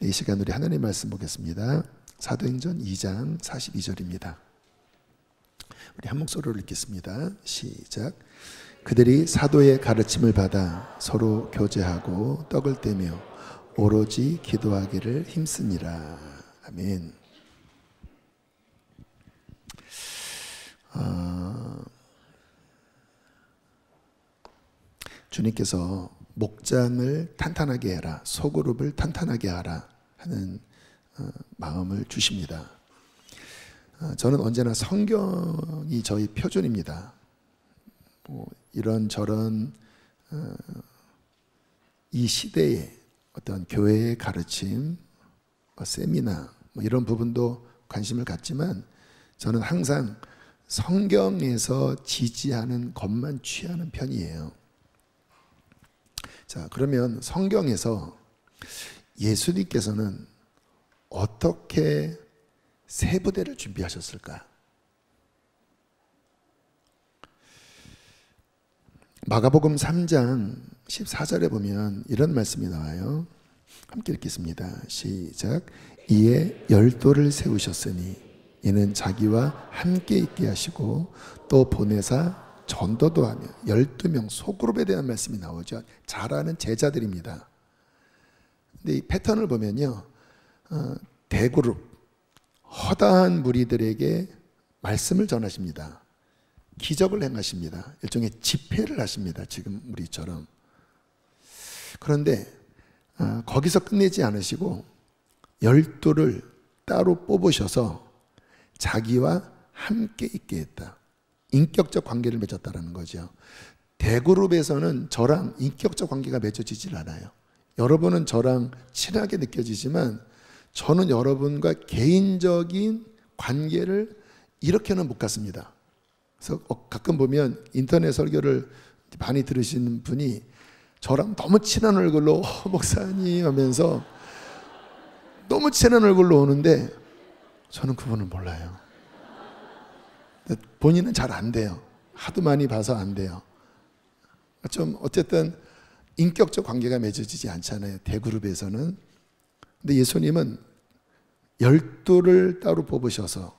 이 시간 우리 하나님 말씀 보겠습니다. 사도행전 2장 42절입니다. 우리 한 목소리로 읽겠습니다. 시작. 그들이 사도의 가르침을 받아 서로 교제하고 떡을 떼며 오로지 기도하기를 힘쓰니라. 아멘. 주님께서 목장을 탄탄하게 해라, 소그룹을 탄탄하게 하라 하는 마음을 주십니다. 저는 언제나 성경이 저희 표준입니다. 이런저런 이 시대의 어떤 교회의 가르침, 세미나 이런 부분도 관심을 갖지만 저는 항상 성경에서 지지하는 것만 취하는 편이에요. 자, 그러면 성경에서 예수님께서는 어떻게 세부대를 준비하셨을까? 마가복음 3장 14절에 보면 이런 말씀이 나와요. 함께 읽겠습니다. 시작. 이에 12를 세우셨으니 이는 자기와 함께 있게 하시고 또 보내사 전도도 하며 12명 소그룹에 대한 말씀이 나오죠. 잘하는 제자들입니다. 근데 이 패턴을 보면요, 대그룹, 허다한 무리들에게 말씀을 전하십니다. 기적을 행하십니다. 일종의 집회를 하십니다. 지금 우리처럼. 그런데 거기서 끝내지 않으시고 12를 따로 뽑으셔서 자기와 함께 있게 했다. 인격적 관계를 맺었다는 거죠. 대그룹에서는 저랑 인격적 관계가 맺어지질 않아요. 여러분은 저랑 친하게 느껴지지만 저는 여러분과 개인적인 관계를 이렇게는 못 갖습니다. 그래서 가끔 보면 인터넷 설교를 많이 들으시는 분이 저랑 너무 친한 얼굴로 목사님 하면서 너무 친한 얼굴로 오는데 저는 그분을 몰라요. 본인은 잘 안 돼요. 하도 많이 봐서 안 돼요. 좀 어쨌든 인격적 관계가 맺어지지 않잖아요. 대그룹에서는. 근데 예수님은 12를 따로 뽑으셔서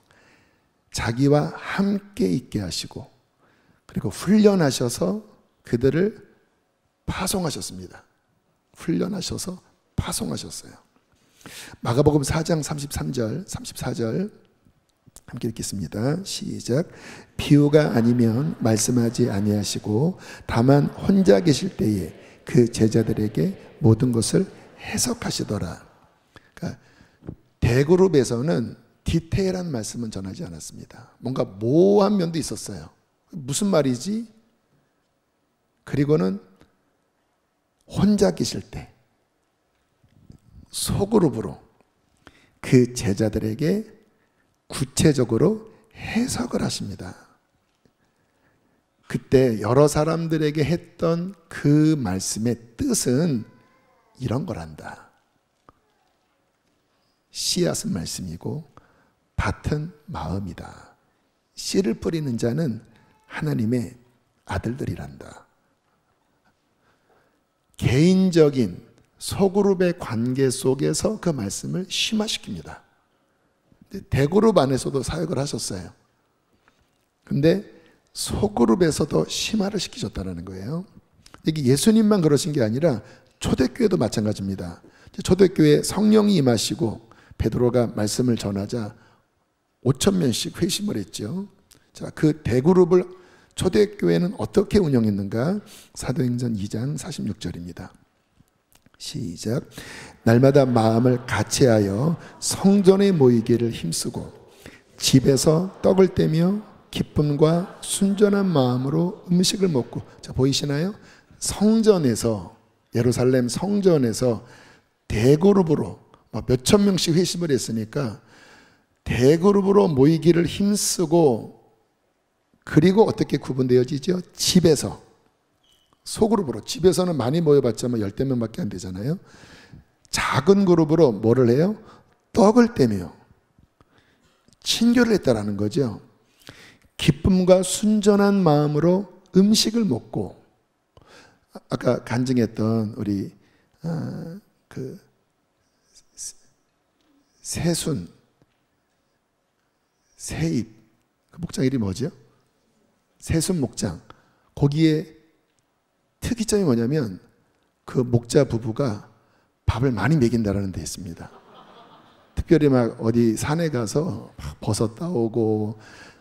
자기와 함께 있게 하시고 그리고 훈련하셔서 그들을 파송하셨습니다. 훈련하셔서 파송하셨어요. 마가복음 4장 33절, 34절 함께 읽겠습니다. 시작. 비유가 아니면 말씀하지 아니하시고 다만 혼자 계실 때에 그 제자들에게 모든 것을 해석하시더라. 그러니까 대그룹에서는 디테일한 말씀은 전하지 않았습니다. 뭔가 모호한 면도 있었어요. 무슨 말이지? 그리고는 혼자 계실 때 소그룹으로 그 제자들에게 구체적으로 해석을 하십니다. 그때 여러 사람들에게 했던 그 말씀의 뜻은 이런 거란다. 씨앗은 말씀이고 밭은 마음이다. 씨를 뿌리는 자는 하나님의 아들들이란다. 개인적인 소그룹의 관계 속에서 그 말씀을 심화시킵니다. 대그룹 안에서도 사역을 하셨어요. 근데 소그룹에서도 심화를 시키셨다는 거예요. 이게 예수님만 그러신 게 아니라 초대교회도 마찬가지입니다. 초대교회에 성령이 임하시고 베드로가 말씀을 전하자 5,000명씩 회심을 했죠. 자, 그 대그룹을 초대교회는 어떻게 운영했는가? 사도행전 2장 46절입니다. 시작. 날마다 마음을 같이하여 성전에 모이기를 힘쓰고 집에서 떡을 떼며 기쁨과 순전한 마음으로 음식을 먹고. 자, 보이시나요? 성전에서, 예루살렘 성전에서 대그룹으로 몇천 명씩 회심을 했으니까 대그룹으로 모이기를 힘쓰고, 그리고 어떻게 구분되어지죠? 집에서, 소그룹으로. 집에서는 많이 모여봤자만 10명밖에 안 되잖아요. 작은 그룹으로 뭐를 해요? 떡을 떼며 친교를 했다라는 거죠. 기쁨과 순전한 마음으로 음식을 먹고, 아까 간증했던 우리 그 새순, 새잎, 그 목장 이름이 뭐죠? 새순 목장. 거기에 특이점이 뭐냐면 그 목자 부부가 밥을 많이 먹인다라는 데 있습니다. 특별히 막 어디 산에 가서 막 버섯 따오고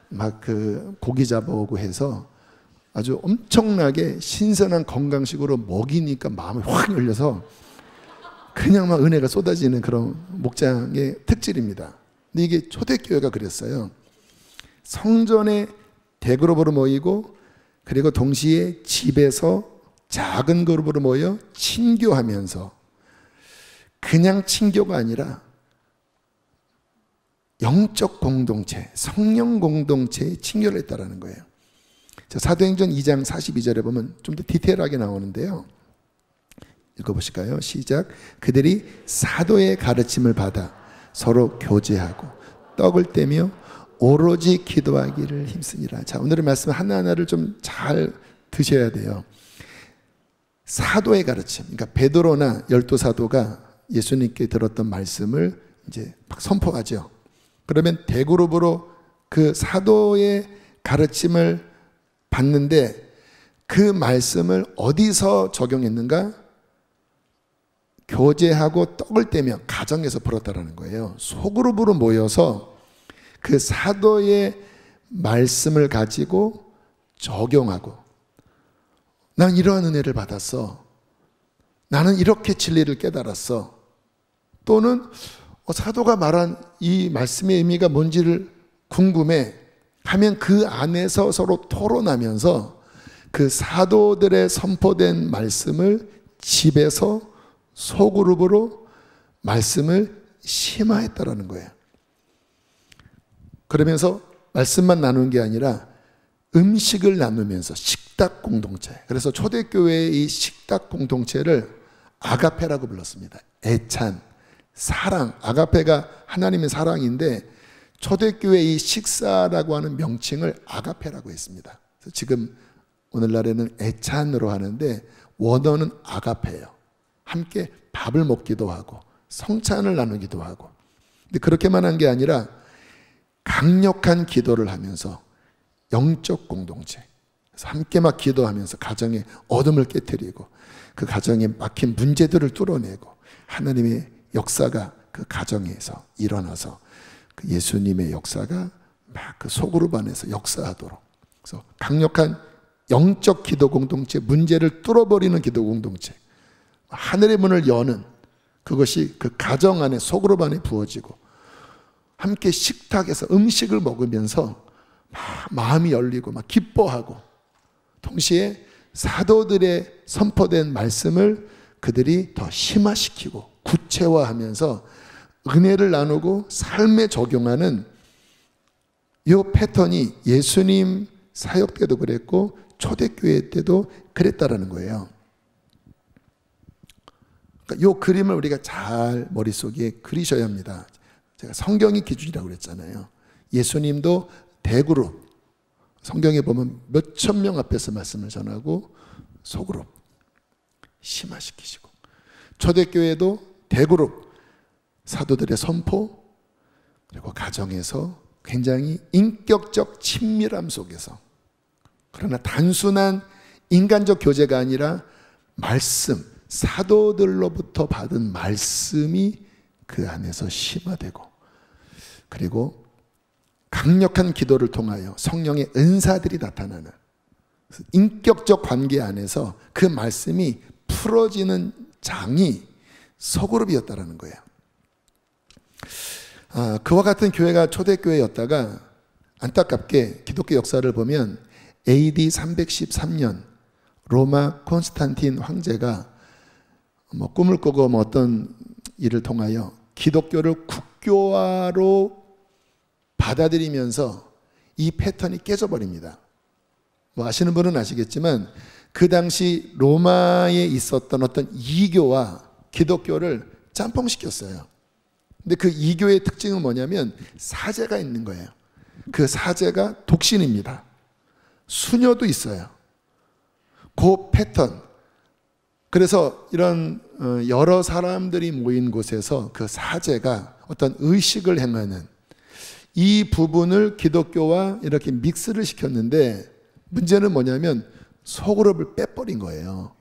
막 그 고기 잡아오고 해서 아주 엄청나게 신선한 건강식으로 먹이니까 마음이 확 열려서 그냥 막 은혜가 쏟아지는 그런 목장의 특질입니다. 근데 이게 초대교회가 그랬어요. 성전에 대그룹으로 모이고 그리고 동시에 집에서 작은 그룹으로 모여 친교하면서 그냥 친교가 아니라 영적 공동체, 성령 공동체에 친교를 했다라는 거예요. 자, 사도행전 2장 42절에 보면 좀 더 디테일하게 나오는데요. 읽어보실까요? 시작. 그들이 사도의 가르침을 받아 서로 교제하고 떡을 떼며 오로지 기도하기를 힘쓰니라. 자, 오늘의 말씀 하나하나를 좀 잘 드셔야 돼요. 사도의 가르침, 그러니까 베드로나 열두 사도가 예수님께 들었던 말씀을 이제 막 선포하죠. 그러면 대그룹으로 그 사도의 가르침을 받는데 그 말씀을 어디서 적용했는가? 교제하고 떡을 떼며 가정에서 벌었다라는 거예요. 소그룹으로 모여서 그 사도의 말씀을 가지고 적용하고, 난 이러한 은혜를 받았어, 나는 이렇게 진리를 깨달았어, 또는 사도가 말한 이 말씀의 의미가 뭔지를 궁금해 하면 그 안에서 서로 토론하면서 그 사도들의 선포된 말씀을 집에서 소그룹으로 말씀을 심화했다라는 거예요. 그러면서 말씀만 나누는 게 아니라 음식을 나누면서 식탁 공동체. 그래서 초대교회의 이 식탁 공동체를 아가페라고 불렀습니다. 애찬, 사랑. 아가페가 하나님의 사랑인데 초대교회 이 식사라고 하는 명칭을 아가페라고 했습니다. 그래서 지금 오늘날에는 애찬으로 하는데 원어는 아가페예요. 함께 밥을 먹기도 하고 성찬을 나누기도 하고. 근데 그렇게만 한 게 아니라 강력한 기도를 하면서 영적 공동체. 그래서 함께 막 기도하면서 가정의 어둠을 깨트리고 그 가정에 막힌 문제들을 뚫어내고 하나님의 역사가 그 가정에서 일어나서 그 예수님의 역사가 막 그 소그룹 안에서 역사하도록. 그래서 강력한 영적 기도 공동체, 문제를 뚫어버리는 기도 공동체, 하늘의 문을 여는 그것이 그 가정 안에 소그룹 안에 부어지고 함께 식탁에서 음식을 먹으면서 막 마음이 열리고 막 기뻐하고 동시에 사도들의 선포된 말씀을 그들이 더 심화시키고 구체화하면서 은혜를 나누고 삶에 적용하는 이 패턴이 예수님 사역 때도 그랬고 초대교회 때도 그랬다라는 거예요. 그러니까 이 그림을 우리가 잘 머릿속에 그리셔야 합니다. 제가 성경이 기준이라고 그랬잖아요. 예수님도 대그룹, 성경에 보면 몇천 명 앞에서 말씀을 전하고 소그룹 심화시키시고, 초대교회도 대그룹 사도들의 선포, 그리고 가정에서 굉장히 인격적 친밀함 속에서, 그러나 단순한 인간적 교제가 아니라 말씀, 사도들로부터 받은 말씀이 그 안에서 심화되고, 그리고 강력한 기도를 통하여 성령의 은사들이 나타나는 인격적 관계 안에서 그 말씀이 풀어지는 장이 소그룹이었다라는 거예요. 그와 같은 교회가 초대교회였다가 안타깝게 기독교 역사를 보면 AD 313년 로마 콘스탄틴 황제가 꿈을 꾸고 어떤 일을 통하여 기독교를 국교화로 받아들이면서 이 패턴이 깨져버립니다. 아시는 분은 아시겠지만 그 당시 로마에 있었던 어떤 이교와 기독교를 짬뽕시켰어요. 근데 그 이교의 특징은 뭐냐면 사제가 있는 거예요. 그 사제가 독신입니다. 수녀도 있어요. 그 패턴, 그래서 이런 여러 사람들이 모인 곳에서 그 사제가 어떤 의식을 행하는 이 부분을 기독교와 이렇게 믹스를 시켰는데, 문제는 뭐냐면 소그룹을 빼버린 거예요.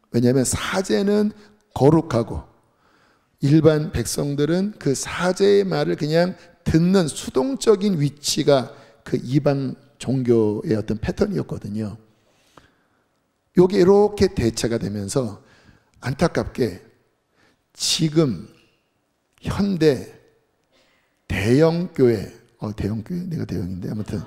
왜냐하면 사제는 거룩하고 일반 백성들은 그 사제의 말을 그냥 듣는 수동적인 위치가 그 이방 종교의 어떤 패턴이었거든요. 이게 이렇게 대체가 되면서 안타깝게 지금 현대 대형교회, 대형교회? 내가 대형인데 아무튼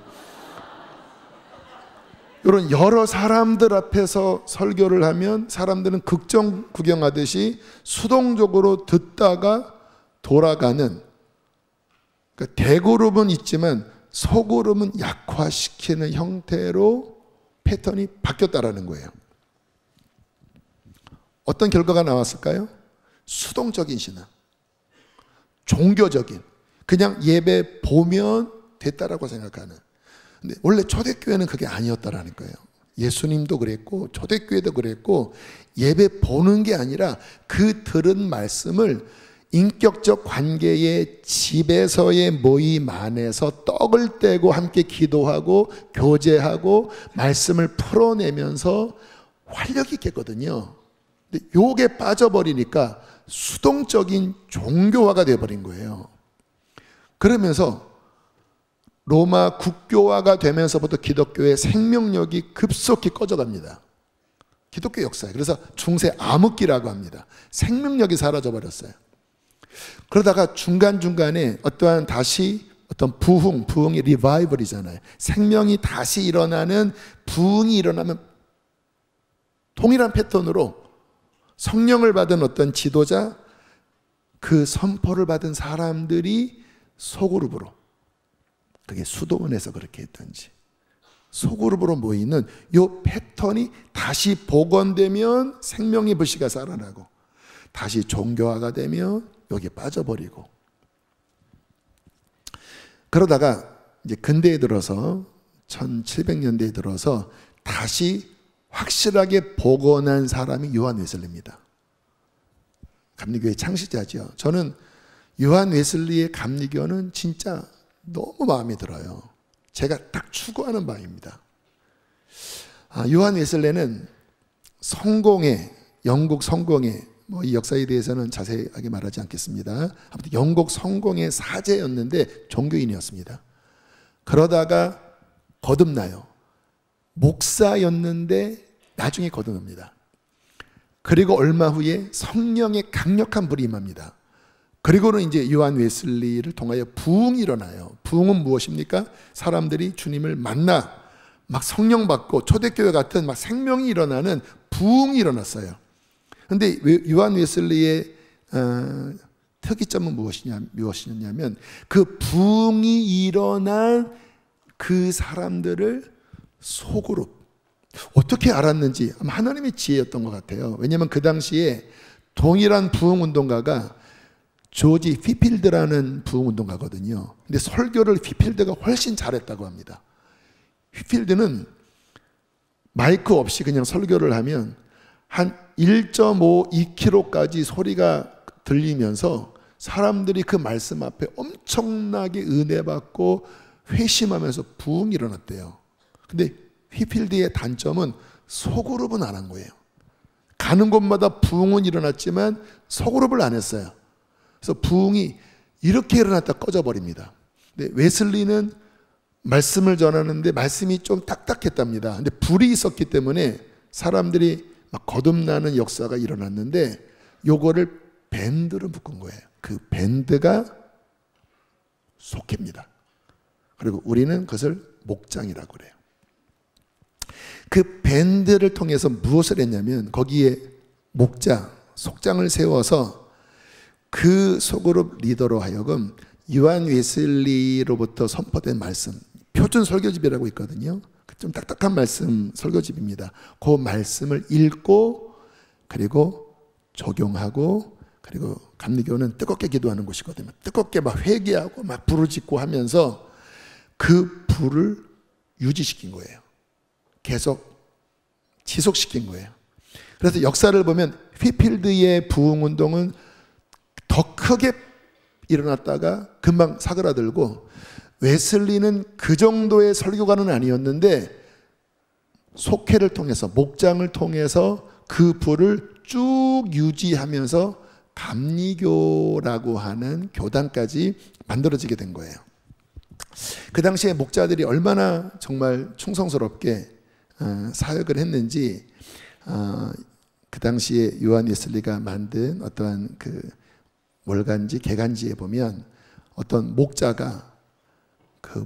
이런 여러 사람들 앞에서 설교를 하면 사람들은 극장 구경하듯이 수동적으로 듣다가 돌아가는, 그러니까 대그룹은 있지만 소그룹은 약화시키는 형태로 패턴이 바뀌었다라는 거예요. 어떤 결과가 나왔을까요? 수동적인 신앙, 종교적인, 그냥 예배 보면 됐다라고 생각하는. 근데 원래 초대교회는 그게 아니었다라는 거예요. 예수님도 그랬고 초대교회도 그랬고, 예배 보는 게 아니라 그 들은 말씀을 인격적 관계의 집에서의 모임 안에서 떡을 떼고 함께 기도하고 교제하고 말씀을 풀어내면서 활력 있겠거든요. 근데 요게 빠져버리니까 수동적인 종교화가 되어버린 거예요. 그러면서 로마 국교화가 되면서부터 기독교의 생명력이 급속히 꺼져갑니다. 기독교 역사에. 그래서 중세 암흑기라고 합니다. 생명력이 사라져버렸어요. 그러다가 중간중간에 어떠한 다시 어떤 부흥이 리바이벌이잖아요. 생명이 다시 일어나는, 부흥이 일어나면 동일한 패턴으로 성령을 받은 어떤 지도자, 그 선포를 받은 사람들이 소그룹으로, 그게 수도원에서 그렇게 했던지 소그룹으로 모이는 요 패턴이 다시 복원되면 생명의 불씨가 살아나고, 다시 종교화가 되면 여기에 빠져버리고, 그러다가 이제 근대에 들어서 1700년대에 들어서 다시 확실하게 복원한 사람이 요한 웨슬리입니다. 감리교의 창시자죠. 저는 요한 웨슬리의 감리교는 진짜 너무 마음에 들어요. 제가 딱 추구하는 바입니다. 요한 웨슬리는 성공회, 영국 성공회, 이 역사에 대해서는 자세하게 말하지 않겠습니다. 아무튼 영국 성공회 사제였는데 종교인이었습니다. 그러다가 거듭나요. 목사였는데 나중에 거듭납니다. 그리고 얼마 후에 성령의 강력한 불이 임합니다. 그리고는 이제 요한 웨슬리를 통하여 부흥이 일어나요. 부흥은 무엇입니까? 사람들이 주님을 만나 막 성령 받고 초대교회 같은 막 생명이 일어나는 부흥이 일어났어요. 그런데 요한 웨슬리의 특이점은 무엇이냐면 그 부흥이 일어난 그 사람들을 소그룹, 어떻게 알았는지 아마 하나님의 지혜였던 것 같아요. 왜냐하면 그 당시에 동일한 부흥운동가가 조지 휘필드라는 부흥운동가거든요. 근데 설교를 휘필드가 훨씬 잘했다고 합니다. 휘필드는 마이크 없이 그냥 설교를 하면 한 1.5, 2km까지 소리가 들리면서 사람들이 그 말씀 앞에 엄청나게 은혜 받고 회심하면서 부흥이 일어났대요. 근데 휘필드의 단점은 소그룹은 안 한 거예요. 가는 곳마다 부흥은 일어났지만 소그룹을 안 했어요. 그래서 부흥이 이렇게 일어났다 꺼져버립니다. 근데 웨슬리는 말씀을 전하는데 말씀이 좀 딱딱했답니다. 근데 불이 있었기 때문에 사람들이 막 거듭나는 역사가 일어났는데 요거를 밴드로 묶은 거예요. 그 밴드가 속회입니다. 그리고 우리는 그것을 목장이라고 그래요. 그 밴드를 통해서 무엇을 했냐면 거기에 목장, 속장을 세워서 그 소그룹 리더로 하여금 요한 웨슬리로부터 선포된 말씀, 표준 설교집이라고 있거든요. 좀 딱딱한 말씀 설교집입니다. 그 말씀을 읽고 그리고 적용하고, 그리고 감리교는 뜨겁게 기도하는 곳이거든요. 뜨겁게 막 회개하고 막 부르짖고 하면서 그 불을 유지시킨 거예요. 계속 지속시킨 거예요. 그래서 역사를 보면 휘필드의 부흥운동은 더 크게 일어났다가 금방 사그라들고, 웨슬리는 그 정도의 설교가는 아니었는데 속회를 통해서, 목장을 통해서 그 부를 쭉 유지하면서 감리교라고 하는 교단까지 만들어지게 된 거예요. 그 당시에 목자들이 얼마나 정말 충성스럽게 사역을 했는지, 그 당시에 요한 웨슬리가 만든 어떠한 그 월간지, 개간지에 보면 어떤 목자가 그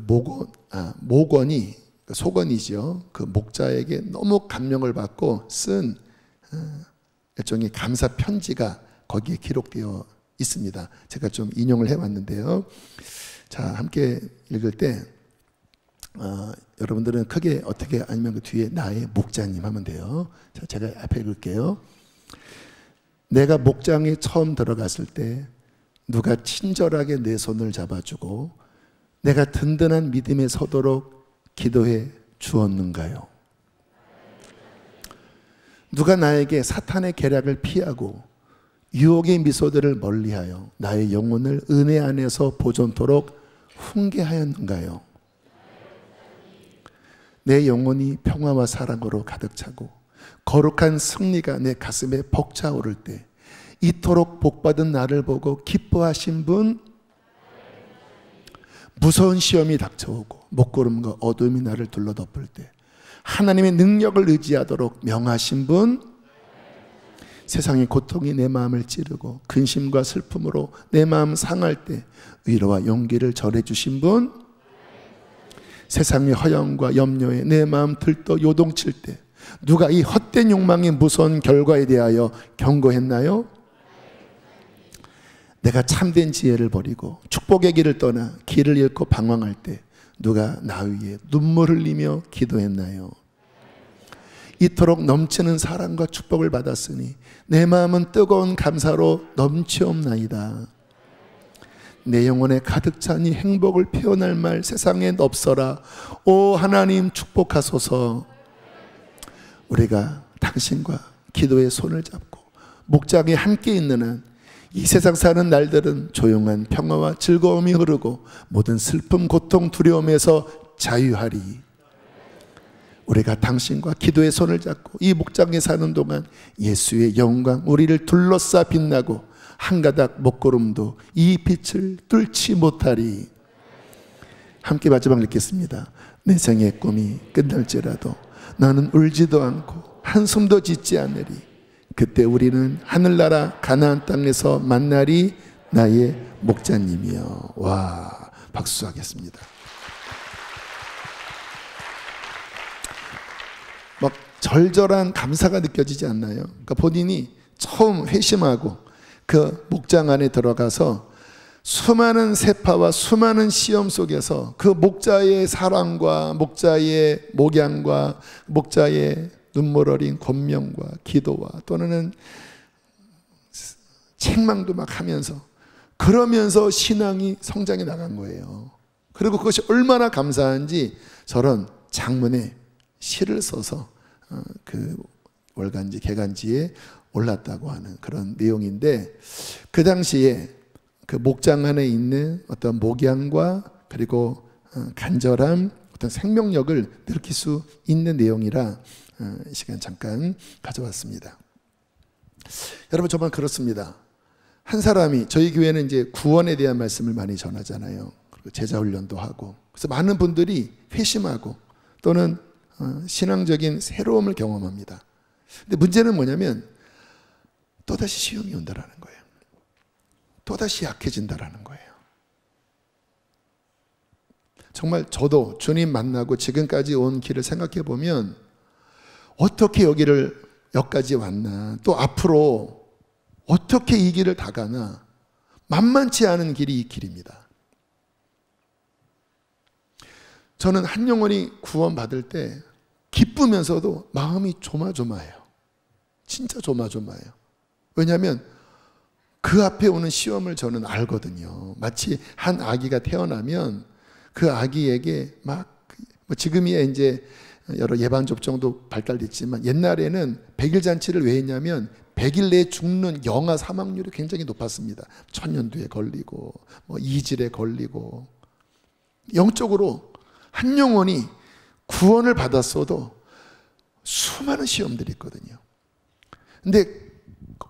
목원이, 소건이죠. 그 목자에게 너무 감명을 받고 쓴 일종의 감사 편지가 거기에 기록되어 있습니다. 제가 좀 인용을 해왔는데요. 자, 함께 읽을 때 여러분들은 크게 어떻게, 아니면 그 뒤에 나의 목자님 하면 돼요. 자, 제가 앞에 읽을게요. 내가 목장에 처음 들어갔을 때 누가 친절하게 내 손을 잡아주고 내가 든든한 믿음에 서도록 기도해 주었는가요? 누가 나에게 사탄의 계략을 피하고 유혹의 미소들을 멀리하여 나의 영혼을 은혜 안에서 보존토록 훈계하였는가요? 내 영혼이 평화와 사랑으로 가득 차고 거룩한 승리가 내 가슴에 벅차오를 때 이토록 복받은 나를 보고 기뻐하신 분, 무서운 시험이 닥쳐오고 목구름과 어둠이 나를 둘러덮을 때 하나님의 능력을 의지하도록 명하신 분, 세상의 고통이 내 마음을 찌르고 근심과 슬픔으로 내 마음 상할 때 위로와 용기를 전해주신 분, 세상의 허영과 염려에 내 마음 들떠 요동칠 때 누가 이 헛된 욕망의 무서운 결과에 대하여 경고했나요? 내가 참된 지혜를 버리고 축복의 길을 떠나 길을 잃고 방황할 때 누가 나 위에 눈물 흘리며 기도했나요? 이토록 넘치는 사랑과 축복을 받았으니 내 마음은 뜨거운 감사로 넘치옵나이다. 내 영혼에 가득 찬 이 행복을 표현할 말 세상에 없어라. 오 하나님 축복하소서. 우리가 당신과 기도의 손을 잡고 목장에 함께 있는 한 이 세상 사는 날들은 조용한 평화와 즐거움이 흐르고 모든 슬픔, 고통, 두려움에서 자유하리. 우리가 당신과 기도의 손을 잡고 이 목장에 사는 동안 예수의 영광 우리를 둘러싸 빛나고 한 가닥 먹구름도 이 빛을 뚫지 못하리. 함께 마지막 읽겠습니다. 내 생의 꿈이 끝날지라도 나는 울지도 않고 한숨도 짓지 않으리. 그때 우리는 하늘나라 가나안 땅에서 만나리. 나의 목자님이여. 와, 박수하겠습니다. 막 절절한 감사가 느껴지지 않나요? 그러니까 본인이 처음 회심하고 그 목장 안에 들어가서 수많은 세파와 수많은 시험 속에서 그 목자의 사랑과 목자의 목양과 목자의 눈물 어린 권명과 기도와 또는 책망도 막 하면서 그러면서 신앙이 성장해 나간 거예요. 그리고 그것이 얼마나 감사한지 저런 장문에 시를 써서 그 월간지 개간지에 올랐다고 하는 그런 내용인데, 그 당시에 그 목장 안에 있는 어떤 목양과 그리고 간절함, 어떤 생명력을 느낄 수 있는 내용이라 이 시간 잠깐 가져왔습니다. 여러분, 정말 그렇습니다. 한 사람이, 저희 교회는 이제 구원에 대한 말씀을 많이 전하잖아요. 그리고 제자 훈련도 하고, 그래서 많은 분들이 회심하고 또는 신앙적인 새로움을 경험합니다. 근데 문제는 뭐냐면 또다시 시험이 온다라는 거예요. 또다시 약해진다라는 거예요. 정말 저도 주님 만나고 지금까지 온 길을 생각해 보면 어떻게 여기까지 왔나, 또 앞으로 어떻게 이 길을 다 가나, 만만치 않은 길이 이 길입니다. 저는 한 영혼이 구원받을 때 기쁘면서도 마음이 조마조마해요. 진짜 조마조마해요. 왜냐하면 그 앞에 오는 시험을 저는 알거든요. 마치 한 아기가 태어나면 그 아기에게 막 지금이야 이제 여러 예방접종도 발달됐지만 옛날에는 100일 잔치를 왜 했냐면 100일 내에 죽는 영아 사망률이 굉장히 높았습니다. 천연두에 걸리고 이질에 걸리고, 영적으로 한 영혼이 구원을 받았어도 수많은 시험들이 있거든요. 근데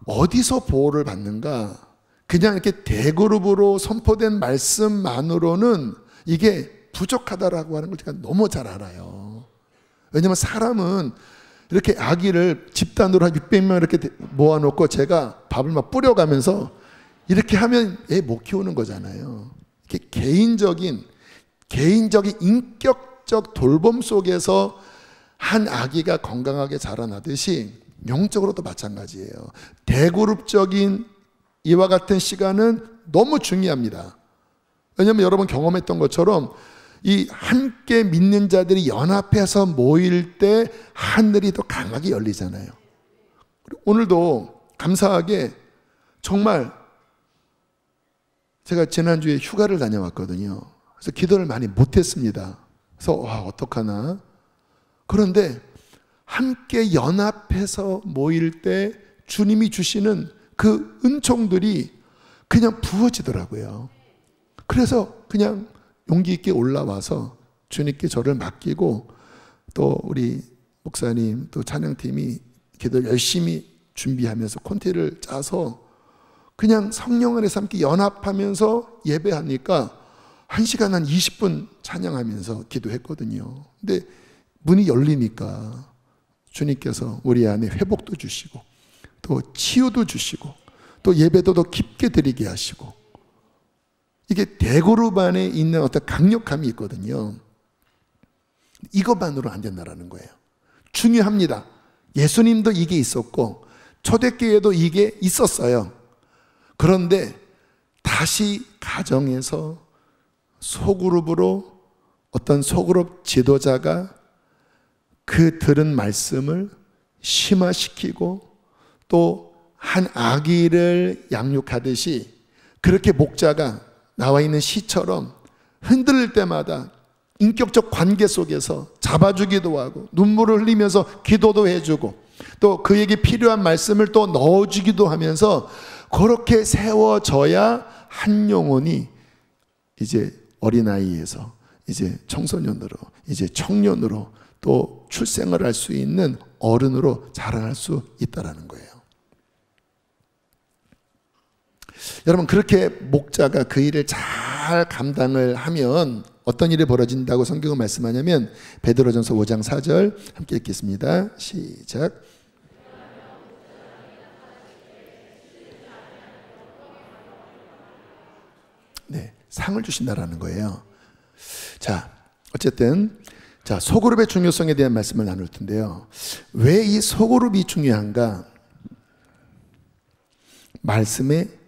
어디서 보호를 받는가? 그냥 이렇게 대그룹으로 선포된 말씀만으로는 이게 부족하다라고 하는 걸 제가 너무 잘 알아요. 왜냐하면 사람은 이렇게 아기를 집단으로 한 600명 이렇게 모아놓고 제가 밥을 막 뿌려가면서 이렇게 하면 애 못 키우는 거잖아요. 이렇게 개인적인 인격적 돌봄 속에서 한 아기가 건강하게 자라나듯이 영적으로도 마찬가지예요. 대그룹적인 이와 같은 시간은 너무 중요합니다. 왜냐하면 여러분 경험했던 것처럼 이 함께 믿는 자들이 연합해서 모일 때 하늘이 더 강하게 열리잖아요. 오늘도 감사하게 정말 제가 지난주에 휴가를 다녀왔거든요. 그래서 기도를 많이 못했습니다. 그래서 어떡하나. 그런데 함께 연합해서 모일 때 주님이 주시는 그 은총들이 그냥 부어지더라고요. 그래서 그냥 용기 있게 올라와서 주님께 저를 맡기고, 또 우리 목사님 또 찬양팀이 기도를 열심히 준비하면서 콘티를 짜서 그냥 성령 안에서 함께 연합하면서 예배하니까 1시간 한 20분 찬양하면서 기도했거든요. 근데 문이 열리니까 주님께서 우리 안에 회복도 주시고 또 치유도 주시고 또 예배도 더 깊게 드리게 하시고, 이게 대그룹 안에 있는 어떤 강력함이 있거든요. 이것만으로 안 된다는 거예요. 중요합니다. 예수님도 이게 있었고 초대교회도 이게 있었어요. 그런데 다시 가정에서 소그룹으로 어떤 소그룹 지도자가 그 들은 말씀을 심화시키고 또 한 아기를 양육하듯이 그렇게 목자가 나와 있는 시처럼 흔들릴 때마다 인격적 관계 속에서 잡아주기도 하고 눈물을 흘리면서 기도도 해주고 또 그에게 필요한 말씀을 또 넣어주기도 하면서 그렇게 세워져야 한 영혼이 이제 어린아이에서 이제 청소년으로 이제 청년으로 또 출생을 할 수 있는 어른으로 자라날 수 있다는 거예요. 여러분, 그렇게 목자가 그 일을 잘 감당을 하면 어떤 일이 벌어진다고 성경은 말씀하냐면 베드로전서 5장 4절 함께 읽겠습니다. 시작. 네, 상을 주신다라는 거예요. 자, 어쨌든 소그룹의 중요성에 대한 말씀을 나눌 텐데요. 왜 이 소그룹이 중요한가? 말씀의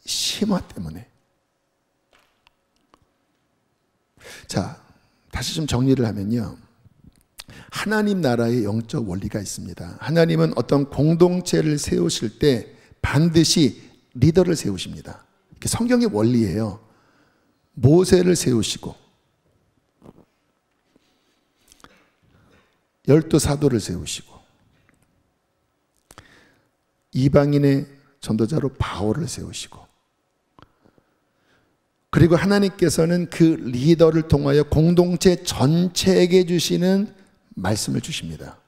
심화 때문에. 자, 다시 좀 정리를 하면요. 하나님 나라의 영적 원리가 있습니다. 하나님은 어떤 공동체를 세우실 때 반드시 리더를 세우십니다. 이게 성경의 원리예요. 모세를 세우시고 12 사도를 세우시고 이방인의 전도자로 바울을 세우시고, 그리고 하나님께서는 그 리더를 통하여 공동체 전체에게 주시는 말씀을 주십니다.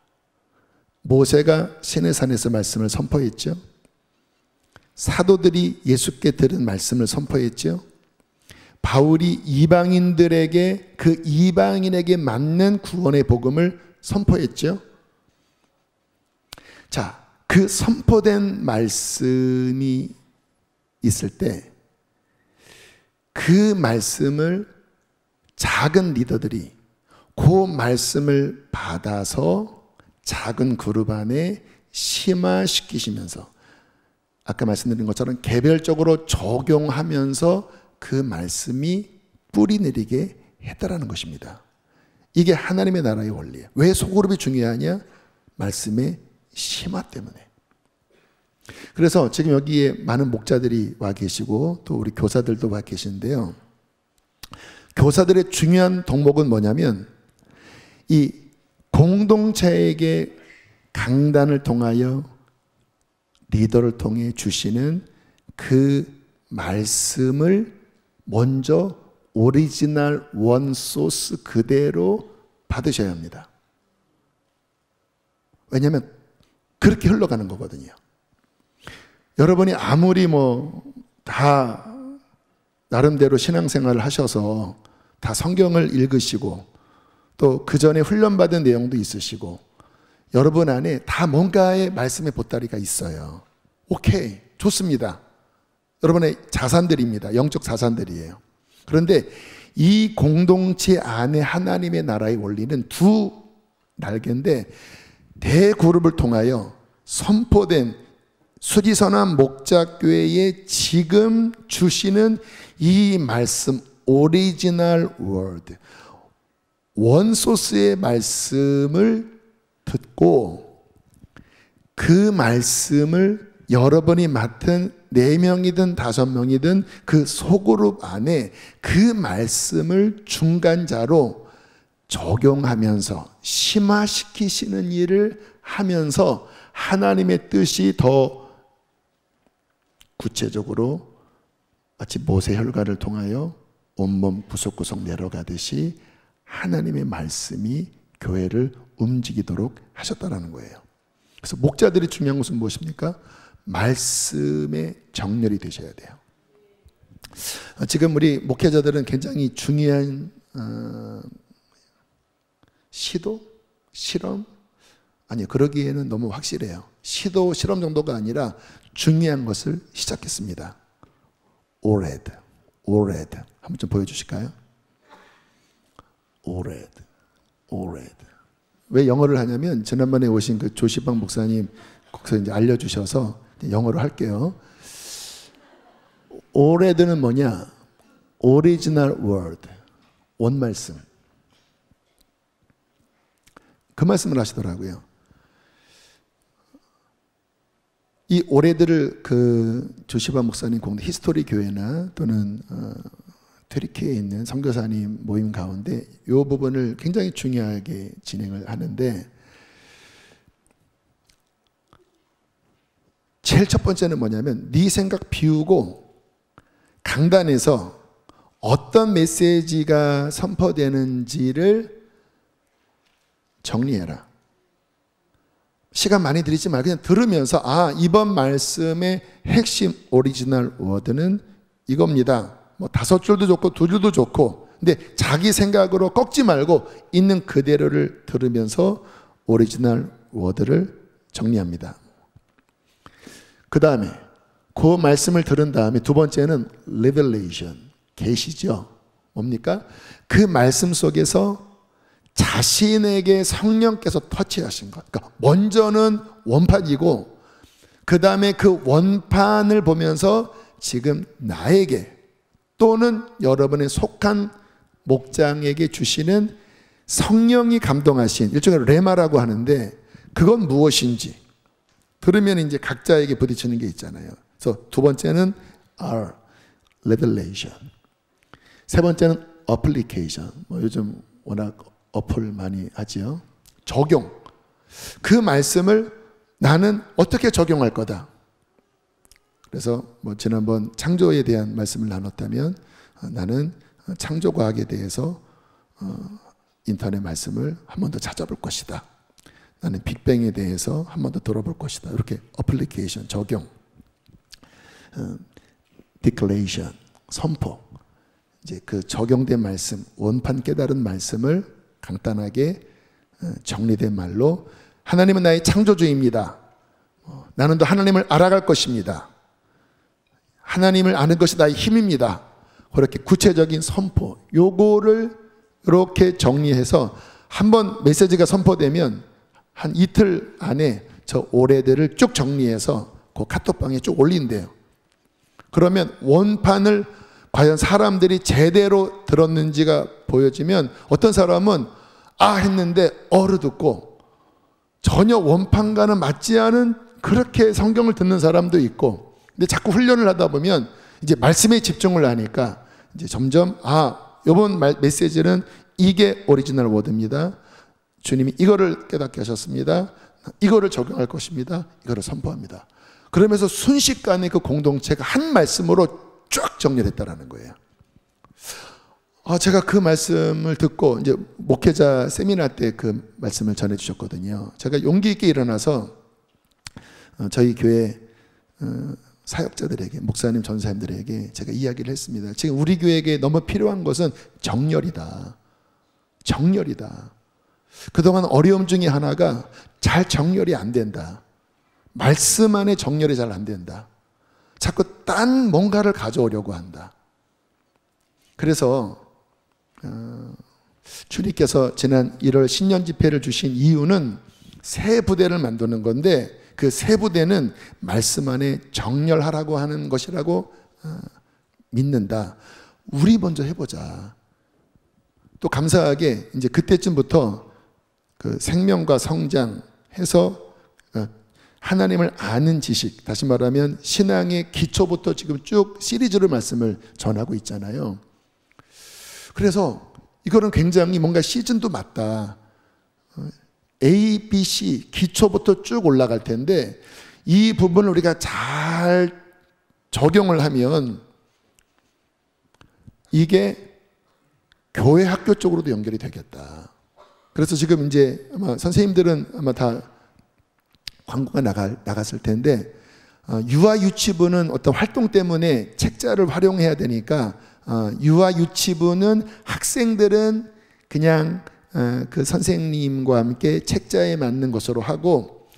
모세가 시내산에서 말씀을 선포했죠. 사도들이 예수께 들은 말씀을 선포했죠. 바울이 이방인들에게 그 이방인에게 맞는 구원의 복음을 선포했죠. 자, 그 선포된 말씀이 있을 때 그 말씀을 작은 리더들이 그 말씀을 받아서 작은 그룹 안에 심화시키시면서 아까 말씀드린 것처럼 개별적으로 적용하면서 그 말씀이 뿌리 내리게 했다라는 것입니다. 이게 하나님의 나라의 원리예요. 왜 소그룹이 중요하냐? 말씀의 심화 때문에. 그래서 지금 여기에 많은 목자들이 와 계시고 또 우리 교사들도 와 계시는데요. 교사들의 중요한 덕목은 뭐냐면 이 공동체에게 강단을 통하여 리더를 통해 주시는 그 말씀을 먼저 오리지널 원소스 그대로 받으셔야 합니다. 왜냐하면 그렇게 흘러가는 거거든요. 여러분이 아무리 다 나름대로 신앙생활을 하셔서 다 성경을 읽으시고 또 그 전에 훈련받은 내용도 있으시고 여러분 안에 다 뭔가의 말씀의 보따리가 있어요. 오케이, 좋습니다. 여러분의 자산들입니다. 영적 자산들이에요. 그런데 이 공동체 안에 하나님의 나라의 원리는 두 날개인데 대그룹을 통하여 선포된 수지선한 목자교회에 지금 주시는 이 말씀, 오리지널 월드, 원소스의 말씀을 듣고 그 말씀을 여러분이 맡은 4명이든 5명이든 그 소그룹 안에 그 말씀을 중간자로 적용하면서 심화시키시는 일을 하면서 하나님의 뜻이 더 구체적으로 마치 모세 혈관을 통하여 온몸 구석구석 내려가듯이 하나님의 말씀이 교회를 움직이도록 하셨다는 거예요. 그래서 목자들이 중요한 것은 무엇입니까? 말씀의 정렬이 되셔야 돼요. 지금 우리 목회자들은 굉장히 중요한 시도? 실험? 아니요, 그러기에는 너무 확실해요. 시도, 실험 정도가 아니라 중요한 것을 시작했습니다. 오레드. 한번 좀 보여주실까요? 오레드. 왜 영어를 하냐면 지난번에 오신 그 조시방 목사님 거기서 이제 알려주셔서 영어로 할게요. 오레드는 뭐냐? 오리지널 월드, 원 말씀. 그 말씀을 하시더라고요. 이 오레드를 그 조시바 목사님 공동 히스토리 교회나 또는 트리키에 있는 선교사님 모임 가운데 이 부분을 굉장히 중요하게 진행을 하는데, 제일 첫 번째는 뭐냐면 네 생각 비우고 강단에서 어떤 메시지가 선포되는지를 정리해라. 시간 많이 들이지 말고 그냥 들으면서 이번 말씀의 핵심 오리지널 워드는 이겁니다. 5줄도 좋고 2줄도 좋고, 근데 자기 생각으로 꺾지 말고 있는 그대로를 들으면서 오리지널 워드를 정리합니다. 그 다음에 그 말씀을 들은 다음에 두 번째는 revelation, 계시죠. 뭡니까? 그 말씀 속에서 자신에게 성령께서 터치하신 것. 그러니까 먼저는 원판이고 그 다음에 그 원판을 보면서 지금 나에게 또는 여러분의 속한 목장에게 주시는 성령이 감동하신 일종의 레마라고 하는데, 그건 무엇인지 들으면 이제 각자에게 부딪히는 게 있잖아요. 그래서 두 번째는 R, revelation. 세 번째는 application. 요즘 워낙 어플 많이 하지요. 적용. 그 말씀을 나는 어떻게 적용할 거다. 그래서 지난번 창조에 대한 말씀을 나눴다면 나는 창조과학에 대해서 인터넷 말씀을 한 번 더 찾아볼 것이다. 나는 빅뱅에 대해서 한 번 더 들어볼 것이다. 이렇게 어플리케이션, 적용. 디클레이션, 선포. 이제 그 적용된 말씀, 원판 깨달은 말씀을 간단하게 정리된 말로, 하나님은 나의 창조주입니다. 나는 또 하나님을 알아갈 것입니다. 하나님을 아는 것이 나의 힘입니다. 그렇게 구체적인 선포, 요거를 이렇게 정리해서 한번 메시지가 선포되면 한 이틀 안에 저 오레들을 쭉 정리해서 그 카톡방에 쭉 올린대요. 그러면 원판을 과연 사람들이 제대로 들었는지가 보여지면 어떤 사람은 했는데 어를 듣고 전혀 원판과는 맞지 않은 그렇게 성경을 듣는 사람도 있고, 근데 자꾸 훈련을 하다 보면 이제 말씀에 집중을 하니까 이제 점점 이번 메시지는 이게 오리지널 워드입니다. 주님이 이거를 깨닫게 하셨습니다. 이거를 적용할 것입니다. 이거를 선포합니다. 그러면서 순식간에 그 공동체가 한 말씀으로 쫙 정렬했다라는 거예요. 제가 그 말씀을 듣고 이제 목회자 세미나 때 그 말씀을 전해 주셨거든요. 제가 용기 있게 일어나서 저희 교회 사역자들에게, 목사님, 전사님들에게 제가 이야기를 했습니다. 지금 우리 교회에게 너무 필요한 것은 정렬이다. 정렬이다. 그동안 어려움 중에 하나가 잘 정렬이 안 된다. 말씀 안에 정렬이 잘 안 된다. 자꾸 딴 뭔가를 가져오려고 한다. 그래서 주님께서 지난 1월 신년 집회를 주신 이유는 새 부대를 만드는 건데, 그 새 부대는 말씀 안에 정렬하라고 하는 것이라고 믿는다. 우리 먼저 해보자. 또 감사하게 이제 그때쯤부터 그 생명과 성장해서 하나님을 아는 지식, 다시 말하면 신앙의 기초부터 지금 쭉 시리즈로 말씀을 전하고 있잖아요. 그래서 이거는 굉장히 뭔가 시즌도 맞다. A, B, C 기초부터 쭉 올라갈 텐데, 이 부분을 우리가 잘 적용을 하면 이게 교회 학교 쪽으로도 연결이 되겠다. 그래서 지금 이제 아마 선생님들은 아마 다 광고가 나갔을 텐데, 유아 유치부는 어떤 활동 때문에 책자를 활용해야 되니까 유아 유치부는 학생들은 그냥 그 선생님과 함께 책자에 맞는 것으로 하고,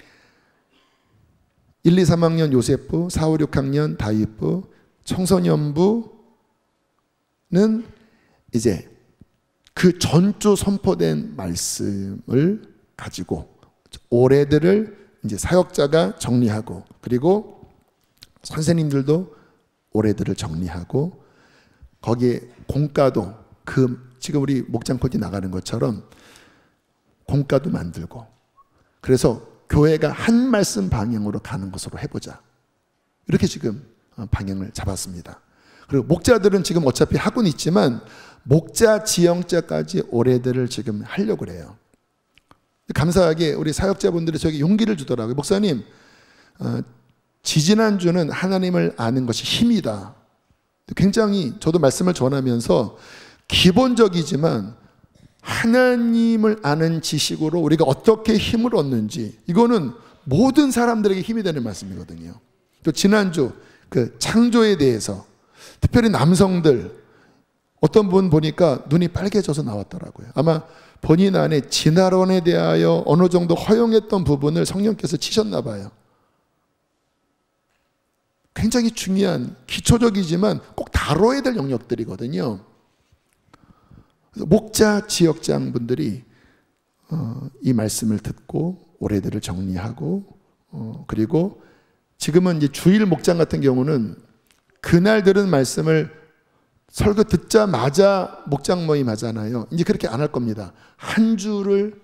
1, 2, 3학년 요셉부, 4, 5, 6학년 다윗부, 청소년부는 이제 그 전주 선포된 말씀을 가지고 올해들을 이제 사역자가 정리하고, 그리고 선생님들도 올해들을 정리하고, 거기에 공과도 지금 우리 목장 코디 나가는 것처럼 공과도 만들고, 그래서 교회가 한 말씀 방향으로 가는 것으로 해보자. 이렇게 지금 방향을 잡았습니다. 그리고 목자들은 지금 어차피 하고는 있지만 목자 지형자까지 올해들을 지금 하려고 그래요. 감사하게 우리 사역자분들이 저에게 용기를 주더라고요. 목사님, 지지난주는 하나님을 아는 것이 힘이다. 굉장히 저도 말씀을 전하면서 기본적이지만 하나님을 아는 지식으로 우리가 어떻게 힘을 얻는지, 이거는 모든 사람들에게 힘이 되는 말씀이거든요. 또 지난주 그 창조에 대해서, 특별히 남성들 어떤 분 보니까 눈이 빨개져서 나왔더라고요. 아마 본인 안에 진화론에 대하여 어느 정도 허용했던 부분을 성령께서 치셨나 봐요. 굉장히 중요한 기초적이지만 꼭 다뤄야 될 영역들이거든요. 그래서 목자 지역장 분들이 이 말씀을 듣고 올해들을 정리하고, 그리고 지금은 이제 주일 목장 같은 경우는 그날 들은 말씀을 설교 듣자마자 목장 모임 하잖아요. 이제 그렇게 안 할 겁니다. 한 주를